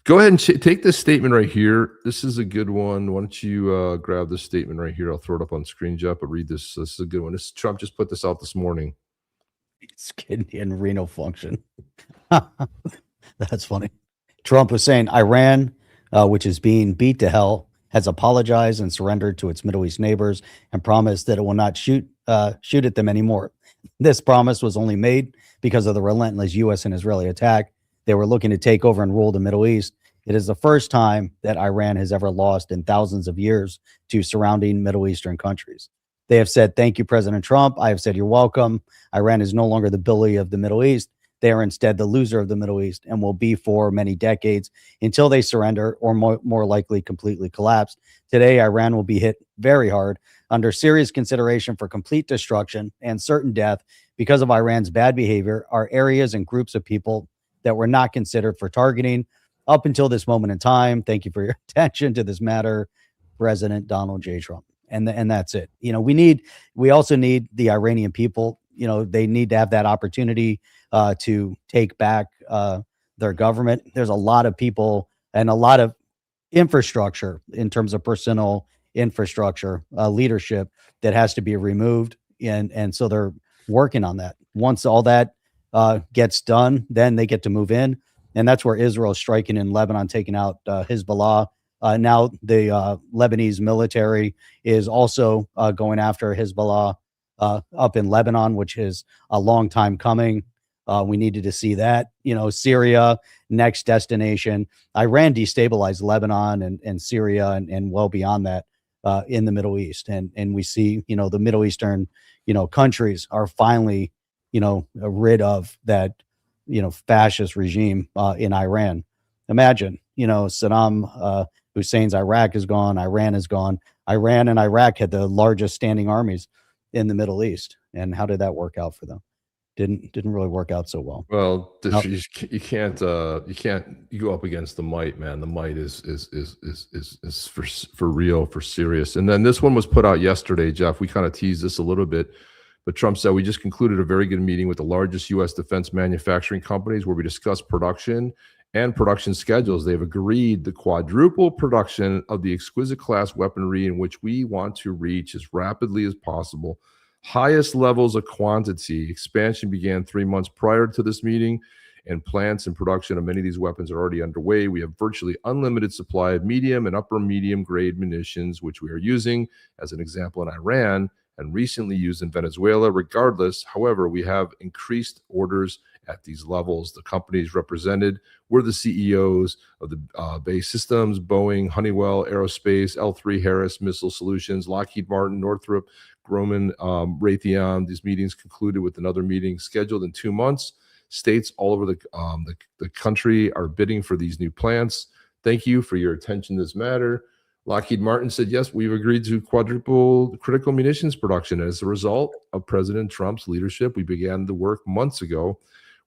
go ahead and take this statement right here. This is a good one. Why don't you grab this statement right here? I'll throw it up on screen, Jeff, but read this. This is a good one. Trump just put this out this morning. It's kidney and renal function. That's funny. Trump was saying Iran, which is being beat to hell, has apologized and surrendered to its Middle East neighbors and promised that it will not shoot at them anymore. This promise was only made because of the relentless U.S. and Israeli attack. They were looking to take over and rule the Middle East. It is the first time that Iran has ever lost in thousands of years to surrounding Middle Eastern countries. They have said, thank you, President Trump. I have said, you're welcome. Iran is no longer the bully of the Middle East. They are instead the loser of the Middle East and will be for many decades until they surrender or more likely completely collapse. Today, Iran will be hit very hard under serious consideration for complete destruction and certain death because of Iran's bad behavior are areas and groups of people that were not considered for targeting up until this moment in time. Thank you for your attention to this matter, President Donald J. Trump. and that's it. We also need the Iranian people. They need to have that opportunity to take back their government. There's a lot of people and a lot of infrastructure in terms of personal infrastructure, leadership that has to be removed. And so they're working on that. Once all that gets done, then they get to move in. And that's where Israel is striking in Lebanon, taking out Hezbollah. Now the Lebanese military is also going after Hezbollah up in Lebanon, which is a long time coming. We needed to see that. Syria, next destination. Iran destabilized Lebanon and Syria and well beyond that in the Middle East. And we see, the Middle Eastern, countries are finally, rid of that, fascist regime in Iran. Imagine, Saddam Hussein's Iraq is gone. Iran is gone. Iran and Iraq had the largest standing armies in the Middle East. And how did that work out for them? Didn't really work out so well. Well, you can't you go up against the might, man. The might is for real, for serious. And then this one was put out yesterday, Jeff. We kind of teased this a little bit, but Trump said we just concluded a very good meeting with the largest U.S. defense manufacturing companies where we discussed production and production schedules. They've agreed the quadruple production of the exquisite class weaponry in which we want to reach as rapidly as possible. Highest levels of quantity. Expansion began 3 months prior to this meeting, and plants and production of many of these weapons are already underway. We have virtually unlimited supply of medium and upper medium grade munitions, which we are using as an example in Iran and recently used in Venezuela. Regardless, however, we have increased orders at these levels. The companies represented were the CEOs of the Base Systems, Boeing, Honeywell, Aerospace, L3 Harris Missile Solutions, Lockheed Martin, Northrop Grumman, Raytheon. These meetings concluded with another meeting scheduled in 2 months. States all over the country are bidding for these new plants. Thank you for your attention to this matter. Lockheed Martin said, yes, we've agreed to quadruple critical munitions production. As a result of President Trump's leadership, we began the work months ago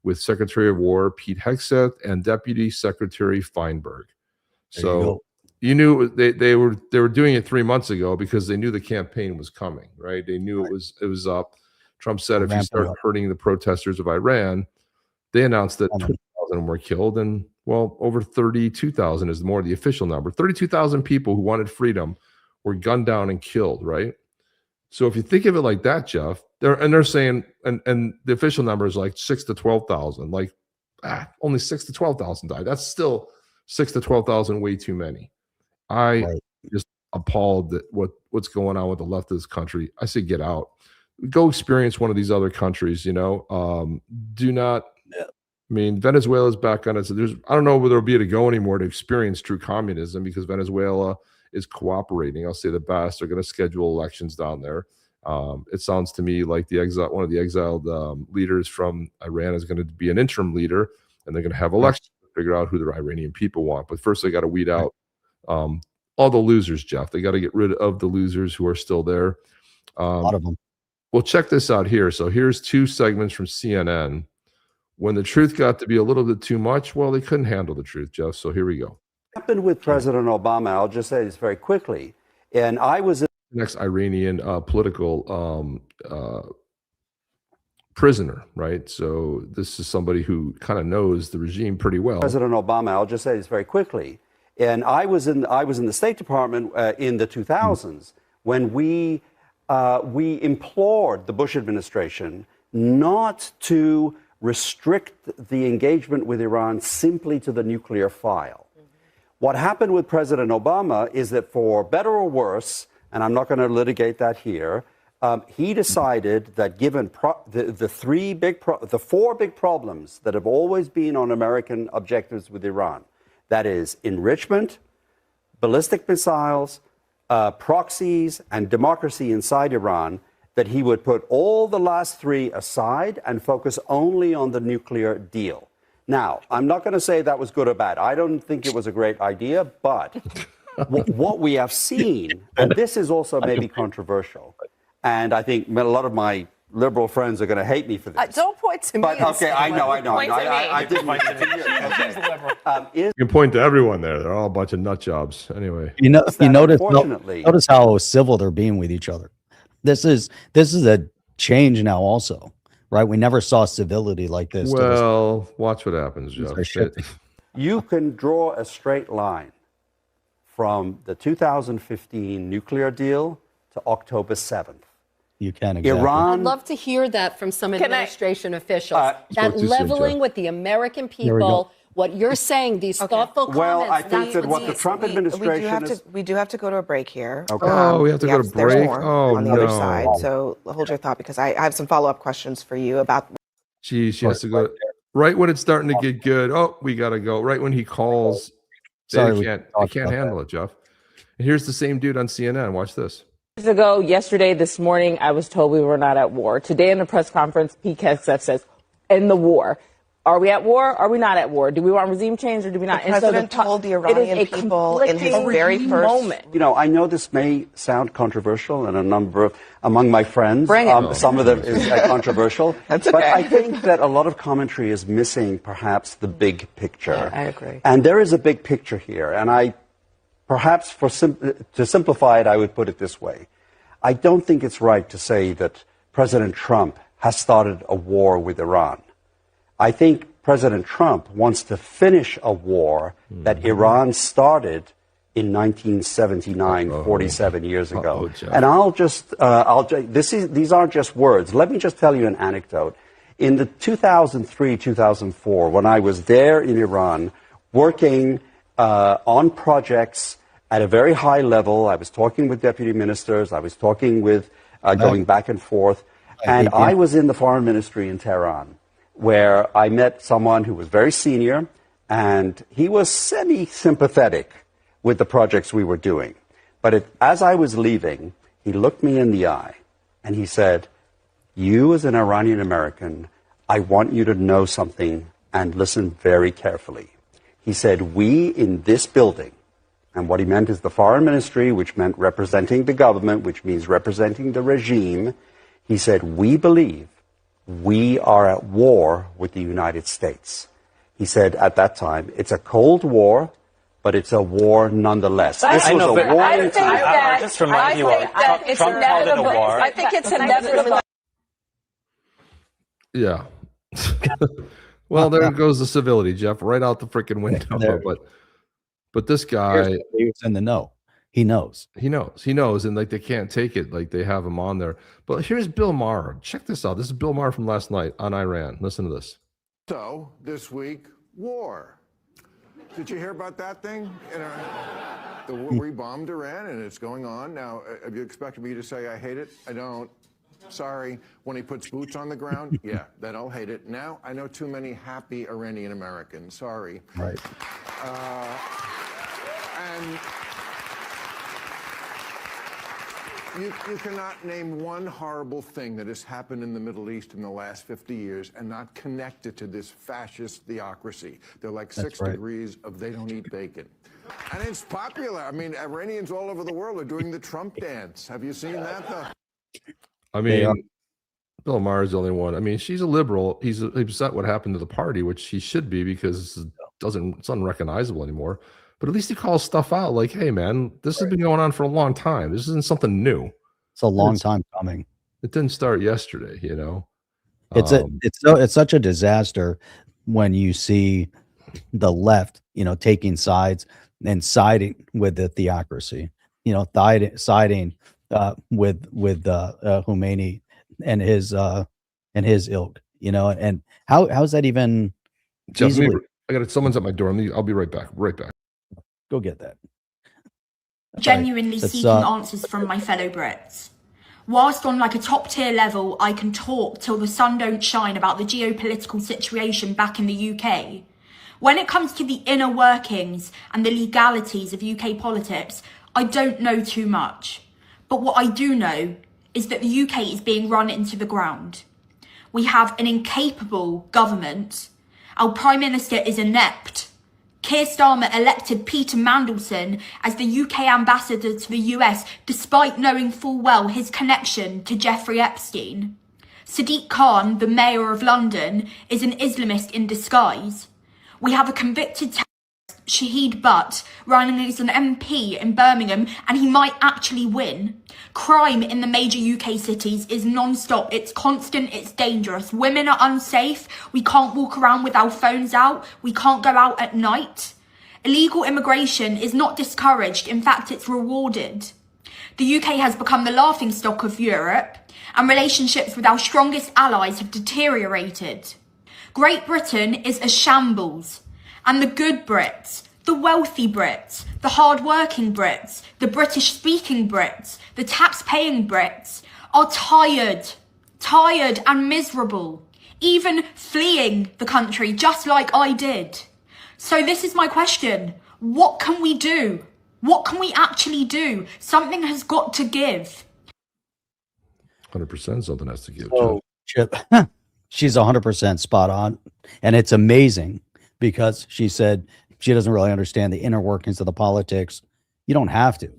with Secretary of War Pete Hegseth and Deputy Secretary Feinberg. So you knew they were doing it 3 months ago because they knew the campaign was coming, right? They knew it was up. Trump said if you start hurting the protesters of Iran, they announced that 20,000 were killed, and well, over 32,000 is more the official number. 32,000 people who wanted freedom were gunned down and killed, right? So if you think of it like that, Jeff, they're saying, and the official number is like 6 to 12,000. Like, only 6 to 12,000 died. That's still 6 to 12,000, way too many. Just appalled at what's going on with the left of this country. I say get out. Go experience one of these other countries, do not. I mean, Venezuela is back on it. So I don't know whether there'll be to go anymore to experience true communism because Venezuela is cooperating. I'll say the best. They're going to schedule elections down there. It sounds to me like one of the exiled leaders from Iran is going to be an interim leader, and they're going to have elections to figure out who the Iranian people want. But first, they got to weed out all the losers, Jeff. They got to get rid of the losers who are still there. A lot of them. Well, check this out here. So here's 2 segments from CNN. When the truth got to be a little bit too much, well, they couldn't handle the truth, Jeff. So here we go. Happened with President Obama. I'll just say this very quickly. And I was next Iranian political prisoner, right? So this is somebody who kind of knows the regime pretty well. President Obama. I'll just say this very quickly. And I was in the State Department in the 2000s when we implored the Bush administration not to restrict the engagement with Iran simply to the nuclear file. What happened with President Obama is that, for better or worse, and I'm not going to litigate that here, he decided that given the 4 big problems that have always been on American objectives with Iran, that is enrichment, ballistic missiles, proxies, and democracy inside Iran, that he would put all the last 3 aside and focus only on the nuclear deal. Now, I'm not going to say that was good or bad. I don't think it was a great idea, but what we have seen, and this is also maybe controversial, and I think a lot of my liberal friends are going to hate me for this. Don't point to me. But okay, I know. Point to me. I didn't point to you. You can point to everyone there. They're all a bunch of nut jobs. Anyway, You notice unfortunately- notice how civil they're being with each other. This is a change now also, right? We never saw civility like this. well, watch what happens, Jeff. You can draw a straight line from the 2015 nuclear deal to October 7th. You can, exactly. Iran. I'd love to hear that from some Can I- administration officials. Spoke That too soon, leveling Jeff. with the American we go. people, what you're saying, these thoughtful Well, comments. I think that that's what the Trump administration is. We do have to go to a break here. Okay. Oh, we have to go to there's break? more Oh, on the other no. side. So hold your thought because I have some follow-up questions for you about. Geez, she has to go right when it's starting to get good. Oh, we got to go right when he calls. Sorry, They we can't talked about handle it, Jeff. And here's the same dude on CNN. Watch this. Years ago, yesterday, this morning, I was told we were not at war. Today in the press conference, PKXF says, "In the war. Are we at war? Are we not at war? Do we want regime change or do we not?" The president told the Iranian people in his very first moment. You know, I know this may sound controversial, and among my friends, Bring it. some of them is controversial. That's But okay. I think that a lot of commentary is missing, perhaps, the big picture. I agree. And there is a big picture here, and perhaps to simplify it, I would put it this way: I don't think it's right to say that President Trump has started a war with Iran. I think President Trump wants to finish a war that Iran started in 1979, 47 years ago. Jeff. And these aren't just words. Let me just tell you an anecdote. In the 2003, 2004, when I was there in Iran working on projects at a very high level, I was talking with deputy ministers, I was talking with going back and forth, and I was in the foreign ministry in Tehran, where I met someone who was very senior, and he was semi-sympathetic with the projects we were doing. But as I was leaving, he looked me in the eye, and he said, "You as an Iranian American, I want you to know something and listen very carefully." He said, "We in this building," and what he meant is the foreign ministry, which meant representing the government, which means representing the regime. He said, "We believe we are at war with the United States." He said at that time, "It's a Cold War, but it's a war nonetheless." This was a warning time. Just remind you of Trump called it a war. I think it's inevitable. Yeah. Well, there goes the civility, Jeff, right out the freaking window. There. But this guy, He was in the know. He knows. he knows, and like they can't take it, like they have him on there. But here's Bill Maher. Check this out. This is Bill Maher from last night on Iran. Listen to this. So this week, war. Did you hear about that thing? We bombed Iran, and it's going on now. Have you expected me to say I hate it? I don't. Sorry. When he puts boots on the ground, yeah, then I'll hate it. Now I know too many happy Iranian Americans. Sorry. Right. And you cannot name one horrible thing that has happened in the Middle East in the last 50 years and not connect it to this fascist theocracy. They're like six degrees of they don't eat bacon. And it's popular. I mean, Iranians all over the world are doing the Trump dance. Have you seen that? I mean, Bill Maher is the only one. I mean, she's a liberal. He's upset what happened to the party, which he should be because it's unrecognizable anymore. But at least he calls stuff out like, "Hey, man, this has been going on for a long time. This isn't something new. It's a long time coming. It didn't start yesterday, you know." It's such a disaster when you see the left, taking sides and siding with the theocracy, siding with Khomeini and his ilk, and how's that even? Jeff, easily? someone's at my door. I'll be right back. Right back. Go get that. Genuinely seeking answers from my fellow Brits. Whilst on like a top tier level, I can talk till the sun don't shine about the geopolitical situation back in the UK. When it comes to the inner workings and the legalities of UK politics, I don't know too much. But what I do know is that the UK is being run into the ground. We have an incapable government. Our Prime Minister is inept. Keir Starmer elected Peter Mandelson as the UK ambassador to the US despite knowing full well his connection to Jeffrey Epstein. Sadiq Khan, the mayor of London, is an Islamist in disguise. We have a convicted terrorist, Shahid Butt, running as an MP in Birmingham, and he might actually win. Crime in the major UK cities is non-stop. It's constant, it's dangerous. Women are unsafe. We can't walk around with our phones out. We can't go out at night. Illegal immigration is not discouraged. In fact, it's rewarded. The UK has become the laughingstock of Europe, and relationships with our strongest allies have deteriorated. Great Britain is a shambles. And the good Brits, the wealthy Brits, the hard-working Brits, the British-speaking Brits, the tax-paying Brits are tired and miserable, even fleeing the country just like I did. So this is my question. What can we do? What can we actually do? Something has got to give. 100% something has to give. So, Chip, she's 100% spot on. And it's amazing because she said she doesn't really understand the inner workings of the politics. You don't have to.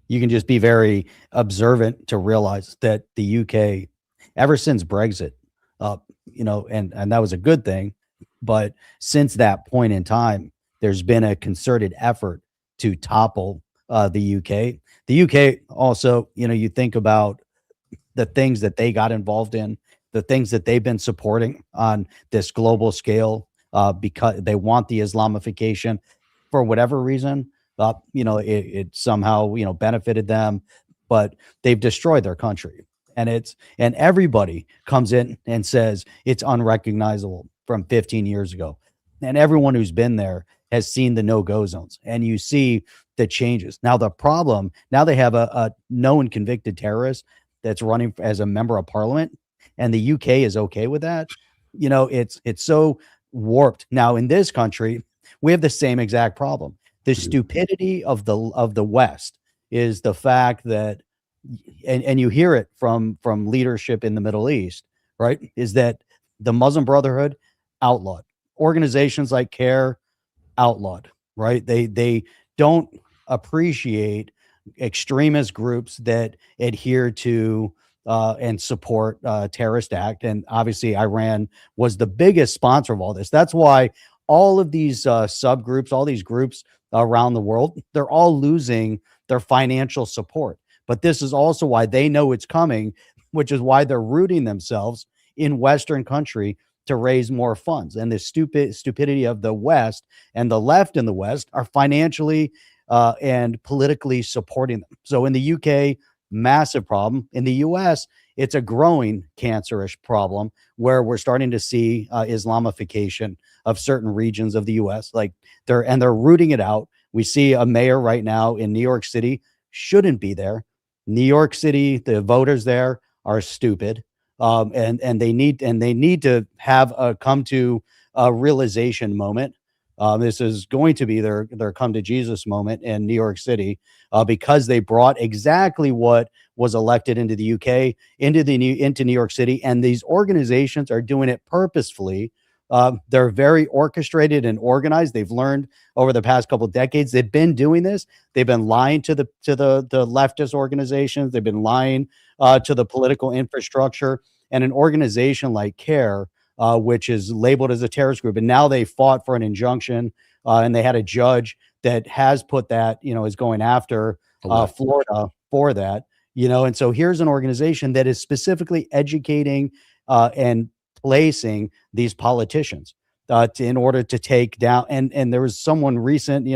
You can just be very observant to realize that the UK, ever since Brexit, and that was a good thing. But since that point in time, there's been a concerted effort to topple the UK. The UK also, you think about the things that they got involved in, the things that they've been supporting on this global scale, because they want the Islamification for whatever reason. It somehow, benefited them, but they've destroyed their country. And everybody comes in and says it's unrecognizable from 15 years ago. And everyone who's been there has seen the no-go zones, and you see the changes. Now, the problem, now they have a known convicted terrorist that's running as a member of parliament, and the UK is okay with that. It's so warped. Now, in this country, we have the same exact problem. The stupidity of the West is the fact that, and you hear it from leadership in the Middle East, right? Is that the Muslim Brotherhood outlawed, organizations like CARE outlawed, right? They don't appreciate extremist groups that adhere to and support terrorist act. And obviously Iran was the biggest sponsor of all this. That's why all of these subgroups, all these groups around the world, they're all losing their financial support. But this is also why they know it's coming, which is why they're rooting themselves in Western country to raise more funds. And the stupidity of the West and the left in the West are financially and politically supporting them. So in the UK, massive problem. In the US, it's a growing cancerish problem where we're starting to see Islamification of certain regions of the US. They're rooting it out. We see a mayor right now in New York City shouldn't be there. New York City, the voters there are stupid. And they need to have a come to a realization moment. This is going to be their come to Jesus moment in New York City, because they brought exactly what was elected into the UK, into New York City, and these organizations are doing it purposefully. They're very orchestrated and organized. They've learned over the past couple of decades. They've been doing this. They've been lying to the leftist organizations. They've been lying to the political infrastructure. And an organization like CARE, which is labeled as a terrorist group, and now they fought for an injunction, and they had a judge that has put that, is going after Florida for that, and so here's an organization that is specifically educating and placing these politicians in order to take down. And there was someone recent,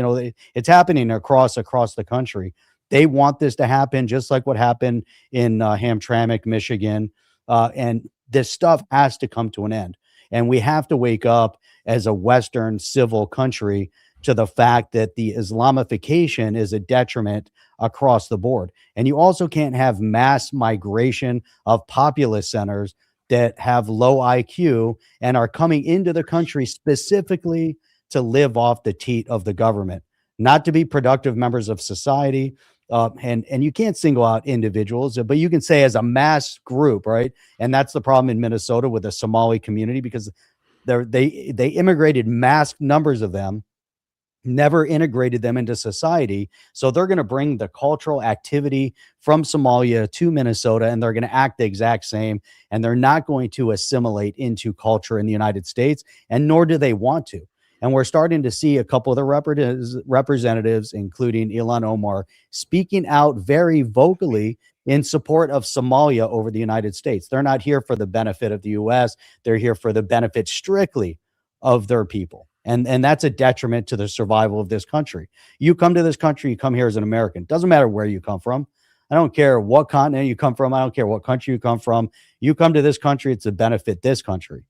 it's happening across the country. They want this to happen, just like what happened in Hamtramck, Michigan. And this stuff has to come to an end. And we have to wake up as a Western civil country to the fact that the Islamification is a detriment across the board. And you also can't have mass migration of populist centers that have low IQ and are coming into the country specifically to live off the teat of the government, not to be productive members of society. And you can't single out individuals, but you can say as a mass group, right? And that's the problem in Minnesota with the Somali community, because they immigrated mass numbers of them never integrated them into society. So they're going to bring the cultural activity from Somalia to Minnesota, and they're going to act the exact same. And they're not going to assimilate into culture in the United States, and nor do they want to. And we're starting to see a couple of the representatives, including Ilhan Omar, speaking out very vocally in support of Somalia over the United States. They're not here for the benefit of the U.S. They're here for the benefit strictly of their people. And that's a detriment to the survival of this country. You come to this country, you come here as an American. Doesn't matter where you come from. I don't care what continent you come from. I don't care what country you come from. You come to this country, it's to benefit this country.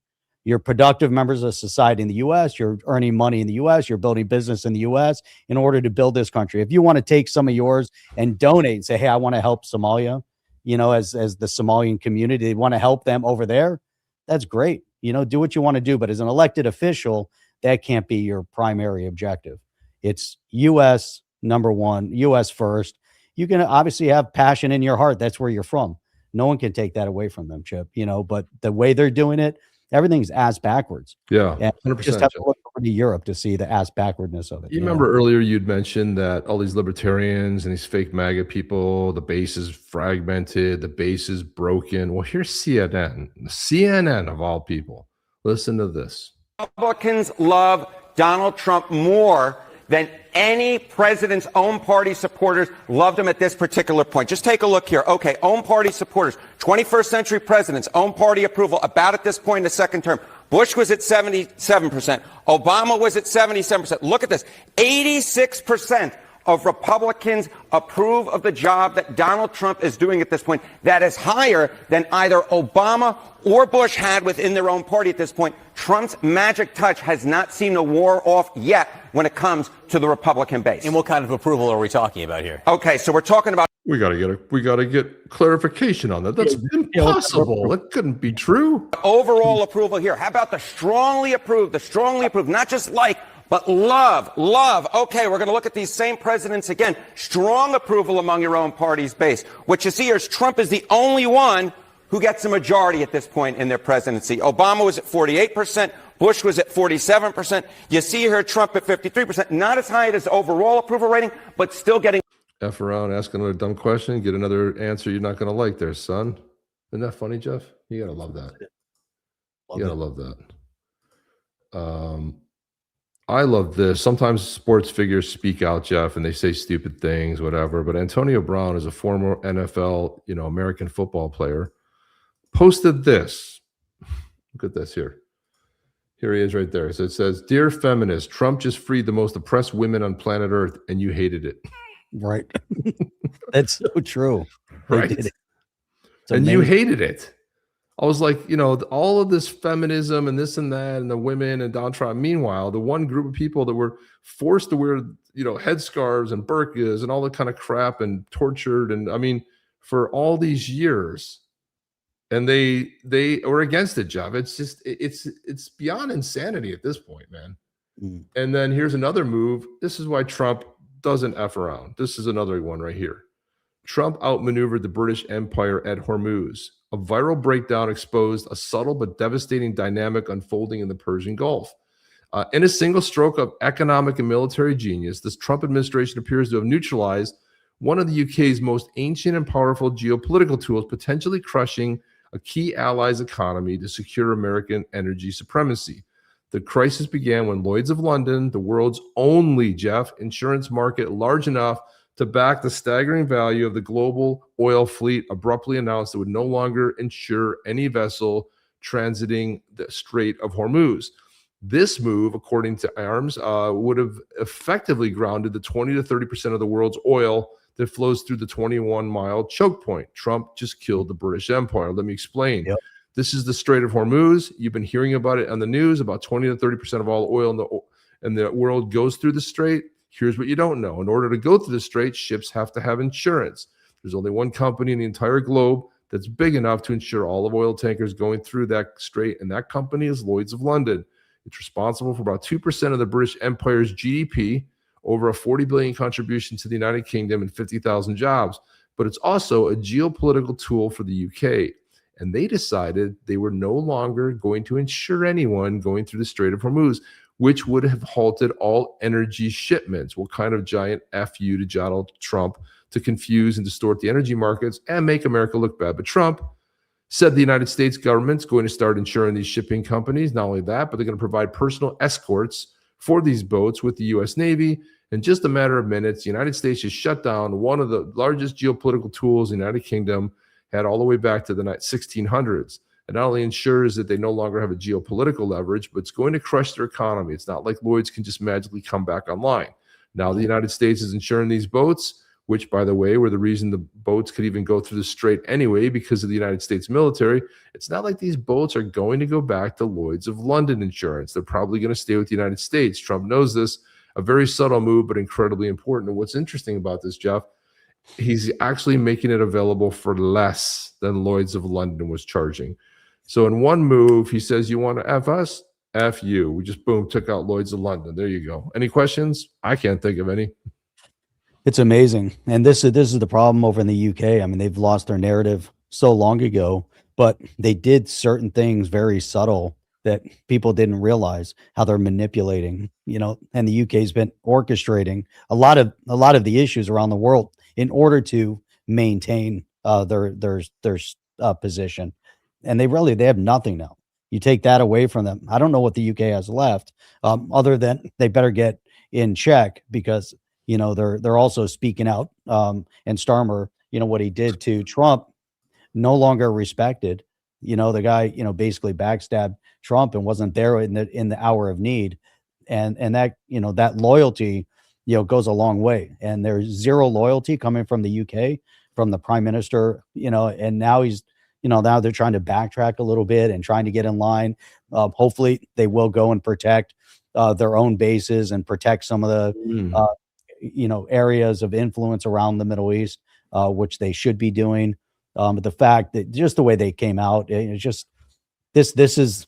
You're productive members of society in the U.S. You're earning money in the U.S. You're building business in the U.S. in order to build this country. If you want to take some of yours and donate and say, hey, I want to help Somalia, as the Somalian community, they want to help them over there, that's great. Do what you want to do. But as an elected official, that can't be your primary objective. It's U.S. number one, U.S. first. You can obviously have passion in your heart. That's where you're from. No one can take that away from them, Chip, but the way they're doing it, everything's ass backwards. Yeah, and 100%. Just have to look over to Europe to see the ass backwardness of it. You remember earlier you'd mentioned that all these libertarians and these fake MAGA people, the base is fragmented, the base is broken. Well, here's CNN of all people. Listen to this. Republicans love Donald Trump more than any president's own party supporters loved him at this particular point. Just take a look here. Okay, own party supporters, 21st century presidents, own party approval, about at this point in the second term. Bush was at 77%. Obama was at 77%. Look at this. 86% of Republicans approve of the job that Donald Trump is doing at this point. That is higher than either Obama or Bush had within their own party at this point. Trump's magic touch has not seen a war off yet when it comes to the Republican base. And what kind of approval are we talking about here? Okay, so we're talking about. We got to get clarification on that. That's impossible. That couldn't be true. Overall approval here. How about the strongly approved, not just like, but love. Okay, we're going to look at these same presidents again. Strong approval among your own party's base. What you see here is Trump is the only one who gets a majority at this point in their presidency. Obama was at 48%. Bush was at 47%. You see here Trump at 53%. Not as high as overall approval rating, but still getting. F around, ask another dumb question, get another answer you're not going to like there, son. Isn't that funny, Jeff? You got to love that. You got to love that. I love this. Sometimes sports figures speak out, Jeff, and they say stupid things, whatever. But Antonio Brown is a former NFL, American football player, posted this. Look at this here. Here he is right there. So it says, "Dear feminists, Trump just freed the most oppressed women on planet Earth, and you hated it." Right. That's so true. Right. And you hated it. I was like, all of this feminism and this and that and the women and Donald Trump. Meanwhile, the one group of people that were forced to wear, headscarves and burqas and all that kind of crap and tortured. And for all these years, and they were against it, Jeff. It's just, it's beyond insanity at this point, man. And then here's another move. This is why Trump doesn't F around. This is another one right here. Trump outmaneuvered the British Empire at Hormuz. A viral breakdown exposed a subtle but devastating dynamic unfolding in the Persian Gulf. In a single stroke of economic and military genius, this Trump administration appears to have neutralized one of the UK's most ancient and powerful geopolitical tools, potentially crushing a key ally's economy to secure American energy supremacy. The crisis began when Lloyd's of London, the world's only, insurance market large enough to back the staggering value of the global oil fleet, abruptly announced it would no longer insure any vessel transiting the Strait of Hormuz. This move, according to ARMS, would have effectively grounded the 20 to 30% of the world's oil that flows through the 21-mile choke point. Trump just killed the British Empire. Let me explain. Yep. This is the Strait of Hormuz. You've been hearing about it on the news. About 20 to 30% of all oil in the world goes through the strait. Here's what you don't know. In order to go through the strait, ships have to have insurance. There's only one company in the entire globe that's big enough to insure all of oil tankers going through that strait, and that company is Lloyd's of London. It's responsible for about 2% of the British Empire's GDP, over a $40 billion contribution to the United Kingdom, and 50,000 jobs. But it's also a geopolitical tool for the UK. And they decided they were no longer going to insure anyone going through the Strait of Hormuz, which would have halted all energy shipments. What kind of giant FU to Donald Trump to confuse and distort the energy markets and make America look bad? But Trump said the United States government's going to start insuring these shipping companies. Not only that, but they're going to provide personal escorts for these boats with the U.S. Navy. In just a matter of minutes, the United States just shut down one of the largest geopolitical tools the United Kingdom had all the way back to the 1600s. It not only ensures that they no longer have a geopolitical leverage, but it's going to crush their economy. It's not like Lloyd's can just magically come back online. Now the United States is insuring these boats, which, by the way, were the reason the boats could even go through the strait anyway because of the United States military. It's not like these boats are going to go back to Lloyd's of London insurance. They're probably going to stay with the United States. Trump knows this. A very subtle move, but incredibly important. And what's interesting about this, Jeff, he's actually making it available for less than Lloyd's of London was charging. So in one move, he says, you want to F us? F you. We just, boom, took out Lloyd's of London. There you go. Any questions? I can't think of any. It's amazing. And this is the problem over in the UK. I mean, they've lost their narrative so long ago, but they did certain things very subtle that people didn't realize how they're manipulating, and the UK has been orchestrating a lot of the issues around the world in order to maintain their position. And they have nothing now. You take that away from them. I don't know what the UK has left, other than they better get in check, because they're also speaking out. And Starmer, what he did to Trump, no longer respected. The guy, basically backstabbed Trump and wasn't there in the hour of need, and that that loyalty goes a long way. And there's zero loyalty coming from the UK, from the prime minister, and now he's now they're trying to backtrack a little bit and trying to get in line. Hopefully they will go and protect their own bases and protect some of the areas of influence around the Middle East, which they should be doing. But the fact that just the way they came out, it's just this is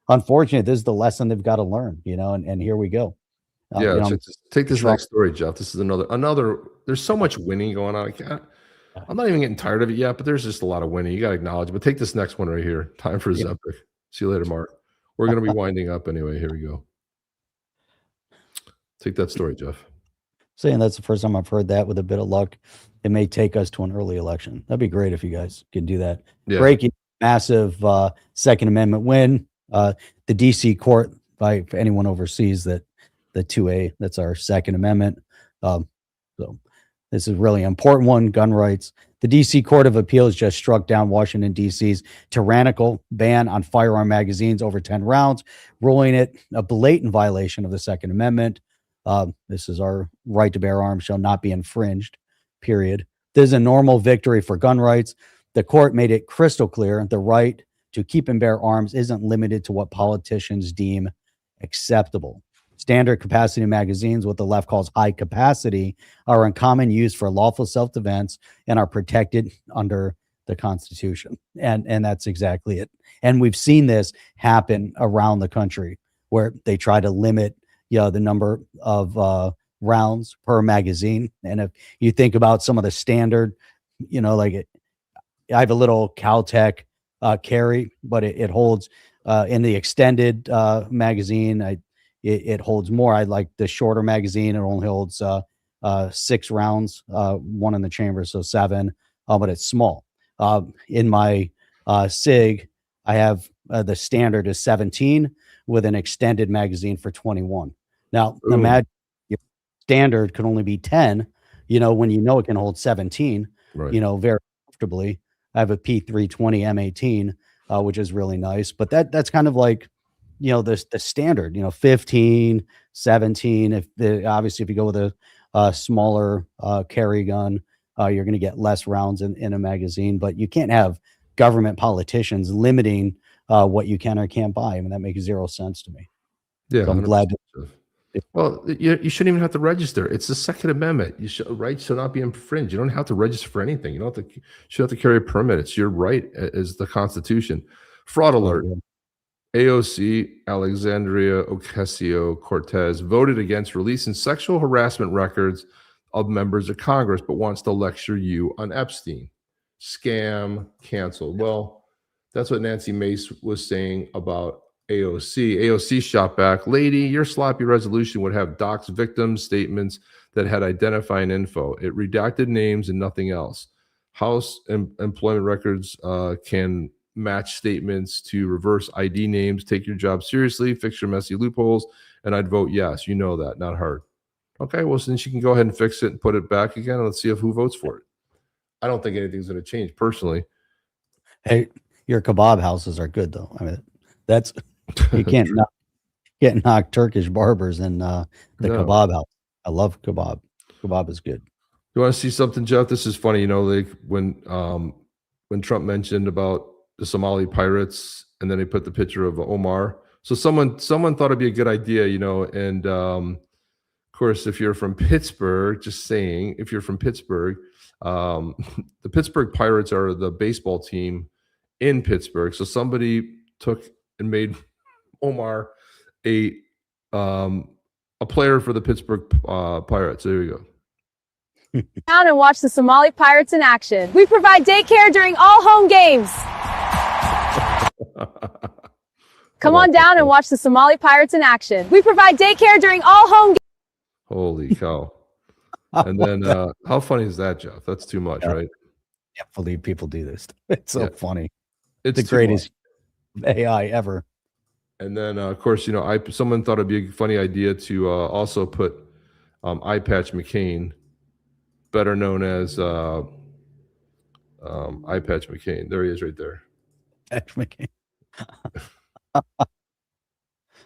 unfortunate. This is the lesson they've got to learn, and here we go. Take this next story, Jeff. This is another. There's so much winning going on. I'm not even getting tired of it yet, but there's just a lot of winning. You got to acknowledge it. But take this next one right here. Time for Zepic. See you later, Mark. We're going to be winding up anyway. Here we go. Take that story, Jeff. Saying that's the first time I've heard that. With a bit of luck, it may take us to an early election. That'd be great if you guys could do that. Yeah. Breaking massive Second Amendment win. The DC court, for anyone overseas, that the 2A, that's our Second Amendment. So this is a really important one, gun rights. The DC Court of Appeals just struck down Washington, D.C.'s tyrannical ban on firearm magazines over 10 rounds, ruling it a blatant violation of the Second Amendment. This is our right to bear arms shall not be infringed, period. This is a normal victory for gun rights. The court made it crystal clear the right to keep and bear arms isn't limited to what politicians deem acceptable. Standard capacity magazines, what the left calls high capacity, are in common use for lawful self-defense and are protected under the Constitution. And that's exactly it. And we've seen this happen around the country, where they try to limit the number of rounds per magazine. And if you think about some of the standard, I have a little Caltech carry, but it holds in the extended magazine. It holds more. I like the shorter magazine. It only holds 6 rounds, one in the chamber, so 7, but it's small. In my SIG, I have the standard is 17 with an extended magazine for 21. Now, imagine your standard can only be 10, when it can hold 17, right. Very comfortably. I have a P320 M18, which is really nice, but that's kind of like, the standard, 15, 17. Obviously, if you go with a smaller carry gun, you're going to get less rounds in a magazine, but you can't have government politicians limiting what you can or can't buy. I mean, that makes zero sense to me. Yeah, so I'm glad. Well, you shouldn't even have to register. It's the Second Amendment. Rights shall not be infringed. You don't have to register for anything. You don't have to. Should have to carry a permit. It's your right as the Constitution. Fraud alert. AOC Alexandria Ocasio-Cortez voted against releasing sexual harassment records of members of Congress, but wants to lecture you on Epstein. Scam, canceled. Well, that's what Nancy Mace was saying about AOC. AOC shot back, lady, your sloppy resolution would have docs victims statements that had identifying info. It redacted names and nothing else. House employment records can match statements to reverse ID names. Take your job seriously, fix your messy loopholes, and I'd vote yes. You know that, not hard. Okay, well, then she can go ahead and fix it and put it back again, and let's see who votes for it. I don't think anything's going to change personally. Hey, your kebab houses are good though. I mean, that's you can't knock Turkish barbers in the kebab house. I love kebab. Kebab is good. You want to see something, Jeff? This is funny. You know, like when Trump mentioned about the Somali pirates, and then he put the picture of Omar. So someone thought it'd be a good idea, you know, and of course, if you're from Pittsburgh, just saying, if you're from Pittsburgh, the Pittsburgh Pirates are the baseball team in Pittsburgh. So somebody took and made Omar a player for the Pittsburgh Pirates. There you go. Down and watch the Somali Pirates in action. We provide daycare during all home games. Come on down and watch the Somali Pirates in action. We provide daycare during all home games. Holy cow. And then how funny is that, Jeff? That's too much, right? I can't believe people do this. It's so funny. It's the greatest AI ever. And then, of course, you know, someone thought it'd be a funny idea to also put Eye Patch McCain, better known as Eye Patch McCain. There he is right there. Patch McCain.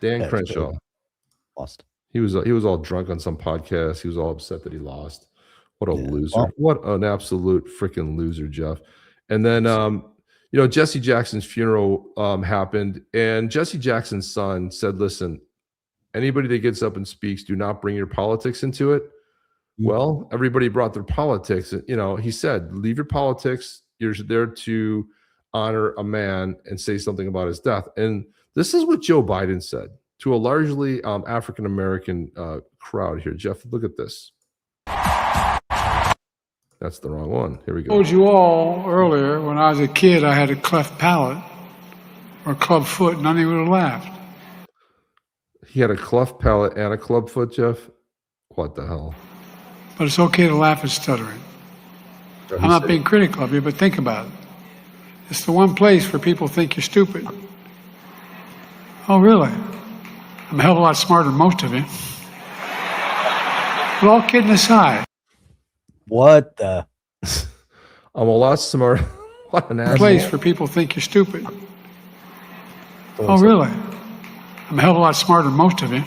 Dan Crenshaw. Lost. He was all drunk on some podcast. He was all upset that he lost. What a loser. What an absolute freaking loser, Jeff. And then, you know, Jesse Jackson's funeral happened, and Jesse Jackson's son said, listen, anybody that gets up and speaks, do not bring your politics into it. Well, everybody brought their politics. You know, he said, leave your politics. You're there to honor a man and say something about his death. And this is what Joe Biden said to a largely African-American crowd here. Jeff, look at this. That's the wrong one. Here we go. I told you all earlier, when I was a kid, I had a cleft palate or club foot, and none of you would have laughed. He had a cleft palate and a club foot, Jeff? What the hell? But it's okay to laugh at stuttering. I'm not being critical of you, but think about it. It's the one place where people think you're stupid. Oh, really? I'm a hell of a lot smarter than most of you. But all kidding aside. What the? I'm a lot smarter. What an asshole. Place where people think you're stupid. Oh, really? I'm a hell of a lot smarter than most of you.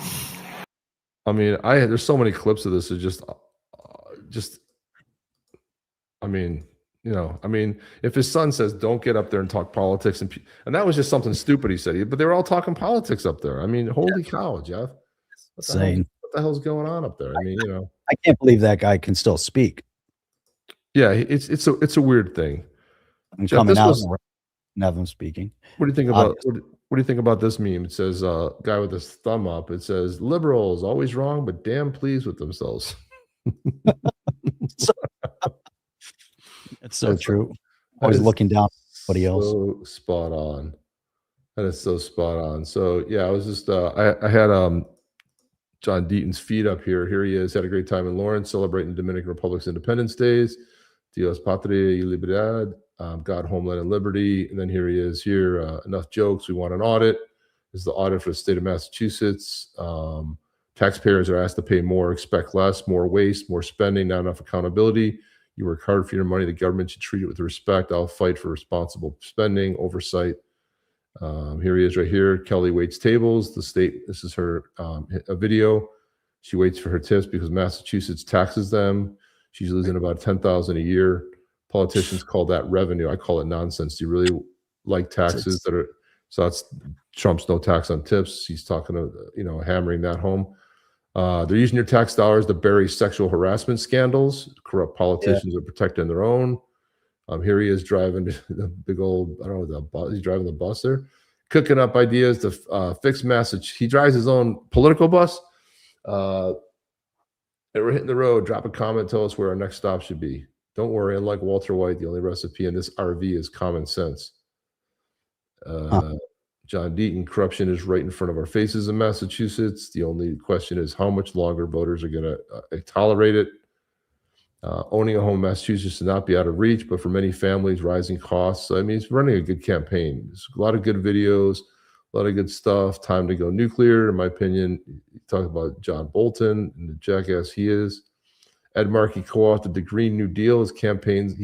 I mean, there's so many clips of this. It's just, I mean, you know, I mean, if his son says, don't get up there and talk politics, and that was just something stupid he said, but they were all talking politics up there. I mean, holy cow, Jeff. What the hell's going on up there? I mean, you know. I can't believe that guy can still speak. Yeah, it's a weird thing. And Jeff, coming out and have him speaking. What do you think about what do you think about this meme? It says guy with his thumb up. It says liberals always wrong, but damn pleased with themselves. It's so true. Always looking down at somebody else. So spot on. That is so spot on. So yeah, I was just I had John Deaton's feed up here. Here he is. Had a great time in Lawrence celebrating Dominican Republic's Independence Days. Dios Patria y Libertad. God, Homeland, and Liberty. And then here he is here. Enough jokes. We want an audit. This is the audit for the state of Massachusetts. Taxpayers are asked to pay more, expect less, more waste, more spending, not enough accountability. You work hard for your money. The government should treat it with respect. I'll fight for responsible spending, oversight. Here he is right here. Kelly waits tables. The state, this is her a video. She waits for her tips because Massachusetts taxes them. She's losing about $10,000 a year. Politicians call that revenue. I call it nonsense. Do you really like taxes that are, so that's Trump's no tax on tips. He's talking to, you know, hammering that home. They're using your tax dollars to bury sexual harassment scandals. Corrupt politicians are protecting their own. Here he is driving the big old, I don't know, the bus. He's driving the bus there, cooking up ideas to fix Massachusetts. He drives his own political bus. And we're hitting the road. Drop a comment. Tell us where our next stop should be. Don't worry. Unlike Walter White, the only recipe in this RV is common sense. John Deaton, corruption is right in front of our faces in Massachusetts. The only question is how much longer voters are going to tolerate it. Owning a home in Massachusetts should not be out of reach, but for many families, rising costs. I mean, he's running a good campaign. There's a lot of good videos, a lot of good stuff. Time to go nuclear, in my opinion. You talk about John Bolton and the jackass he is. Ed Markey co-authored the Green New Deal. He campaigns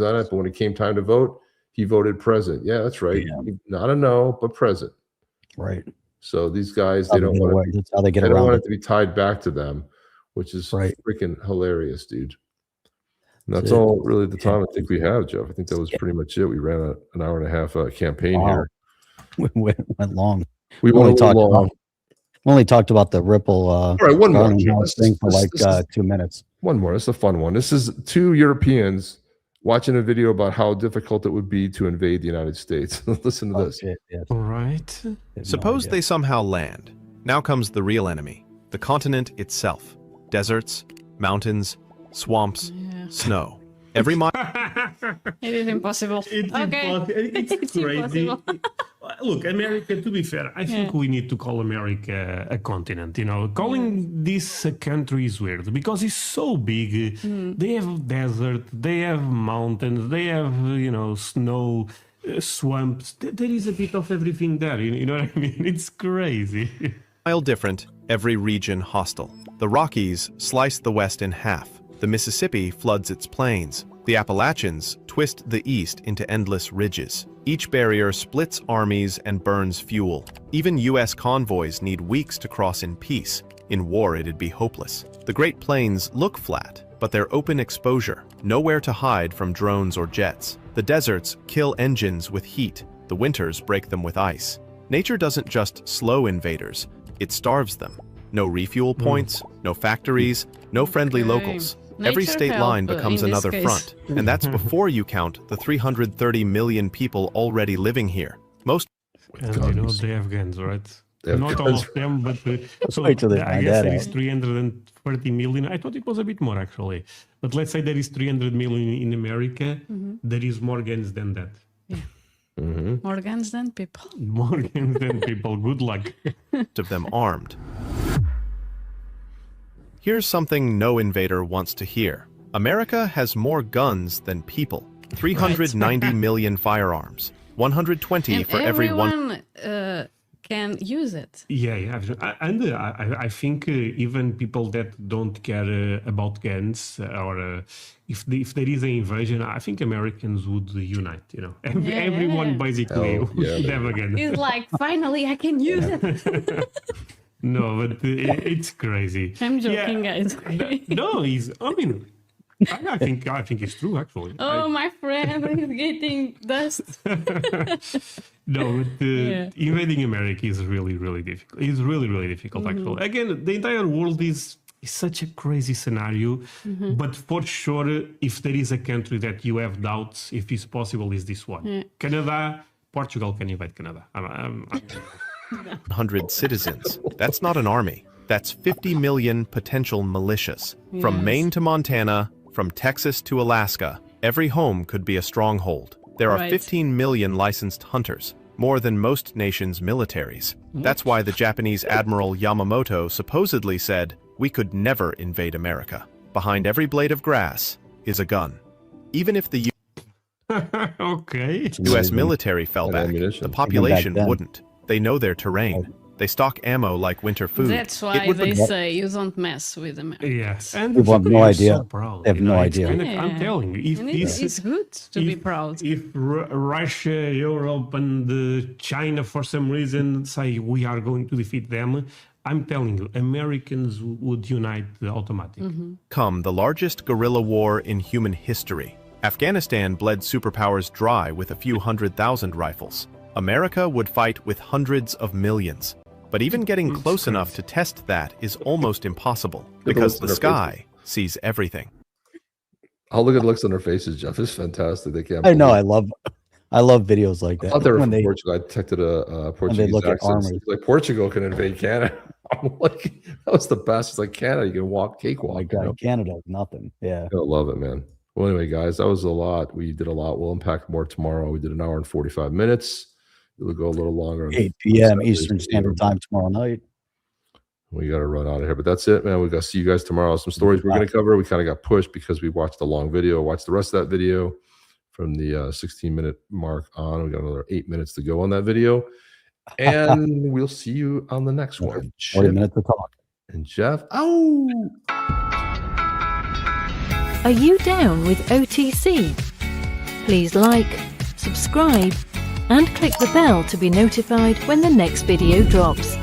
on it, but when it came time to vote, he voted present. Yeah, that's right. Yeah. Not a no, but present. Right. So these guys, they don't want that's how they get they don't around want it. it to be tied back to them, which is freaking hilarious, dude. And that's it. all really the time I think we have, Jeff. I think that was pretty much it. We ran an hour and a half campaign here. We went long. We only went talked long. We only talked about the Ripple all right, one more thing for like 2 minutes. One more. That's a fun one. This is two Europeans watching a video about how difficult it would be to invade the United States. Listen to this. All right. Suppose they somehow land. Now comes the real enemy, the continent itself. Deserts, mountains, swamps, snow. Every mile. It is impossible. It's crazy. Look, America, to be fair, I think we need to call America a continent. You know, calling this a country is weird because it's so big. They have desert, they have mountains, they have, snow, swamps. There is a bit of everything there. You know what I mean? It's crazy. Mile different, every region hostile. The Rockies slice the West in half. The Mississippi floods its plains. The Appalachians twist the East into endless ridges. Each barrier splits armies and burns fuel. Even U.S. convoys need weeks to cross in peace. In war, it'd be hopeless. The Great Plains look flat, but they're open exposure, nowhere to hide from drones or jets. The deserts kill engines with heat. The winters break them with ice. Nature doesn't just slow invaders, it starves them. No refuel points, no factories, no friendly locals. Every state line becomes another front, and that's before you count the 330 million people already living here. Most and they have guns, right? Not guns. all of them, but so Wait till they I find guess that there out. is 330 million. I thought it was a bit more actually, but let's say there is 300 million in America. There is more guns than that. More guns than people. More guns than people. Good luck. of them armed. Here's something no invader wants to hear. America has more guns than people. 390 million firearms. 120 And for every one. everyone can use it. Yeah. And I think even people that don't care about guns or if there is an invasion, I think Americans would unite. Everyone basically would have a gun. It's like, finally, I can use it. No, but it's crazy. I'm joking, guys. No, I think it's true actually. Oh, my friend is getting dust. No, but invading America is really, really difficult. It's really, really difficult, actually. Again, the entire world is such a crazy scenario. But for sure, if there is a country that you have doubts if it's possible, is this one. Canada, Portugal can invade Canada. 100 citizens. That's not an army. That's 50 million potential militias. From Yes. Maine to Montana, from Texas to Alaska, every home could be a stronghold. There are Right. 15 million licensed hunters, more than most nations' militaries. That's why the Japanese Admiral Yamamoto supposedly said, "We could never invade America. Behind every blade of grass is a gun." Even if the Okay. U.S. military fell back, the population then. wouldn't. They know their terrain. They stock ammo like winter food. That's why would they be- say you don't mess with America. Yes, and People have no they're idea. So proud, They have no It's idea. kind of- I'm telling you, if And this it's good to be proud. If Russia, Europe, and China, for some reason, say we are going to defeat them, I'm telling you, Americans would unite automatically. Come the largest guerrilla war in human history. Afghanistan bled superpowers dry with a few 100,000 rifles. America would fight with hundreds of millions. But even getting close enough to test that is almost impossible because the sky sees everything. I'll look at the looks on their faces, Jeff. It's fantastic. They can't. I know. believe I love videos like I that. thought they were when from they Portugal. I detected a Portuguese look at accent. armors. It's like Portugal can invade Canada. I'm like, that was the best. It's like Canada, you can walk cakewalk. oh my you God, know? Canada, nothing. Yeah. I love it, man. Well, anyway, guys, that was a lot. We did a lot. We'll unpack more tomorrow. We did an hour and 45 minutes. It'll go a little longer. 8 p.m. Eastern Standard Time tomorrow night. We got to run out of here, but that's it, man. We got to see you guys tomorrow. Some stories we're going to cover. We kind of got pushed because we watched a long video. Watch the rest of that video from the 16-minute mark on. We got another 8 minutes to go on that video, and we'll see you on the next one. 40 minutes to talk. And Jeff, oh. Are you down with OTC? Please like, subscribe, and click the bell to be notified when the next video drops.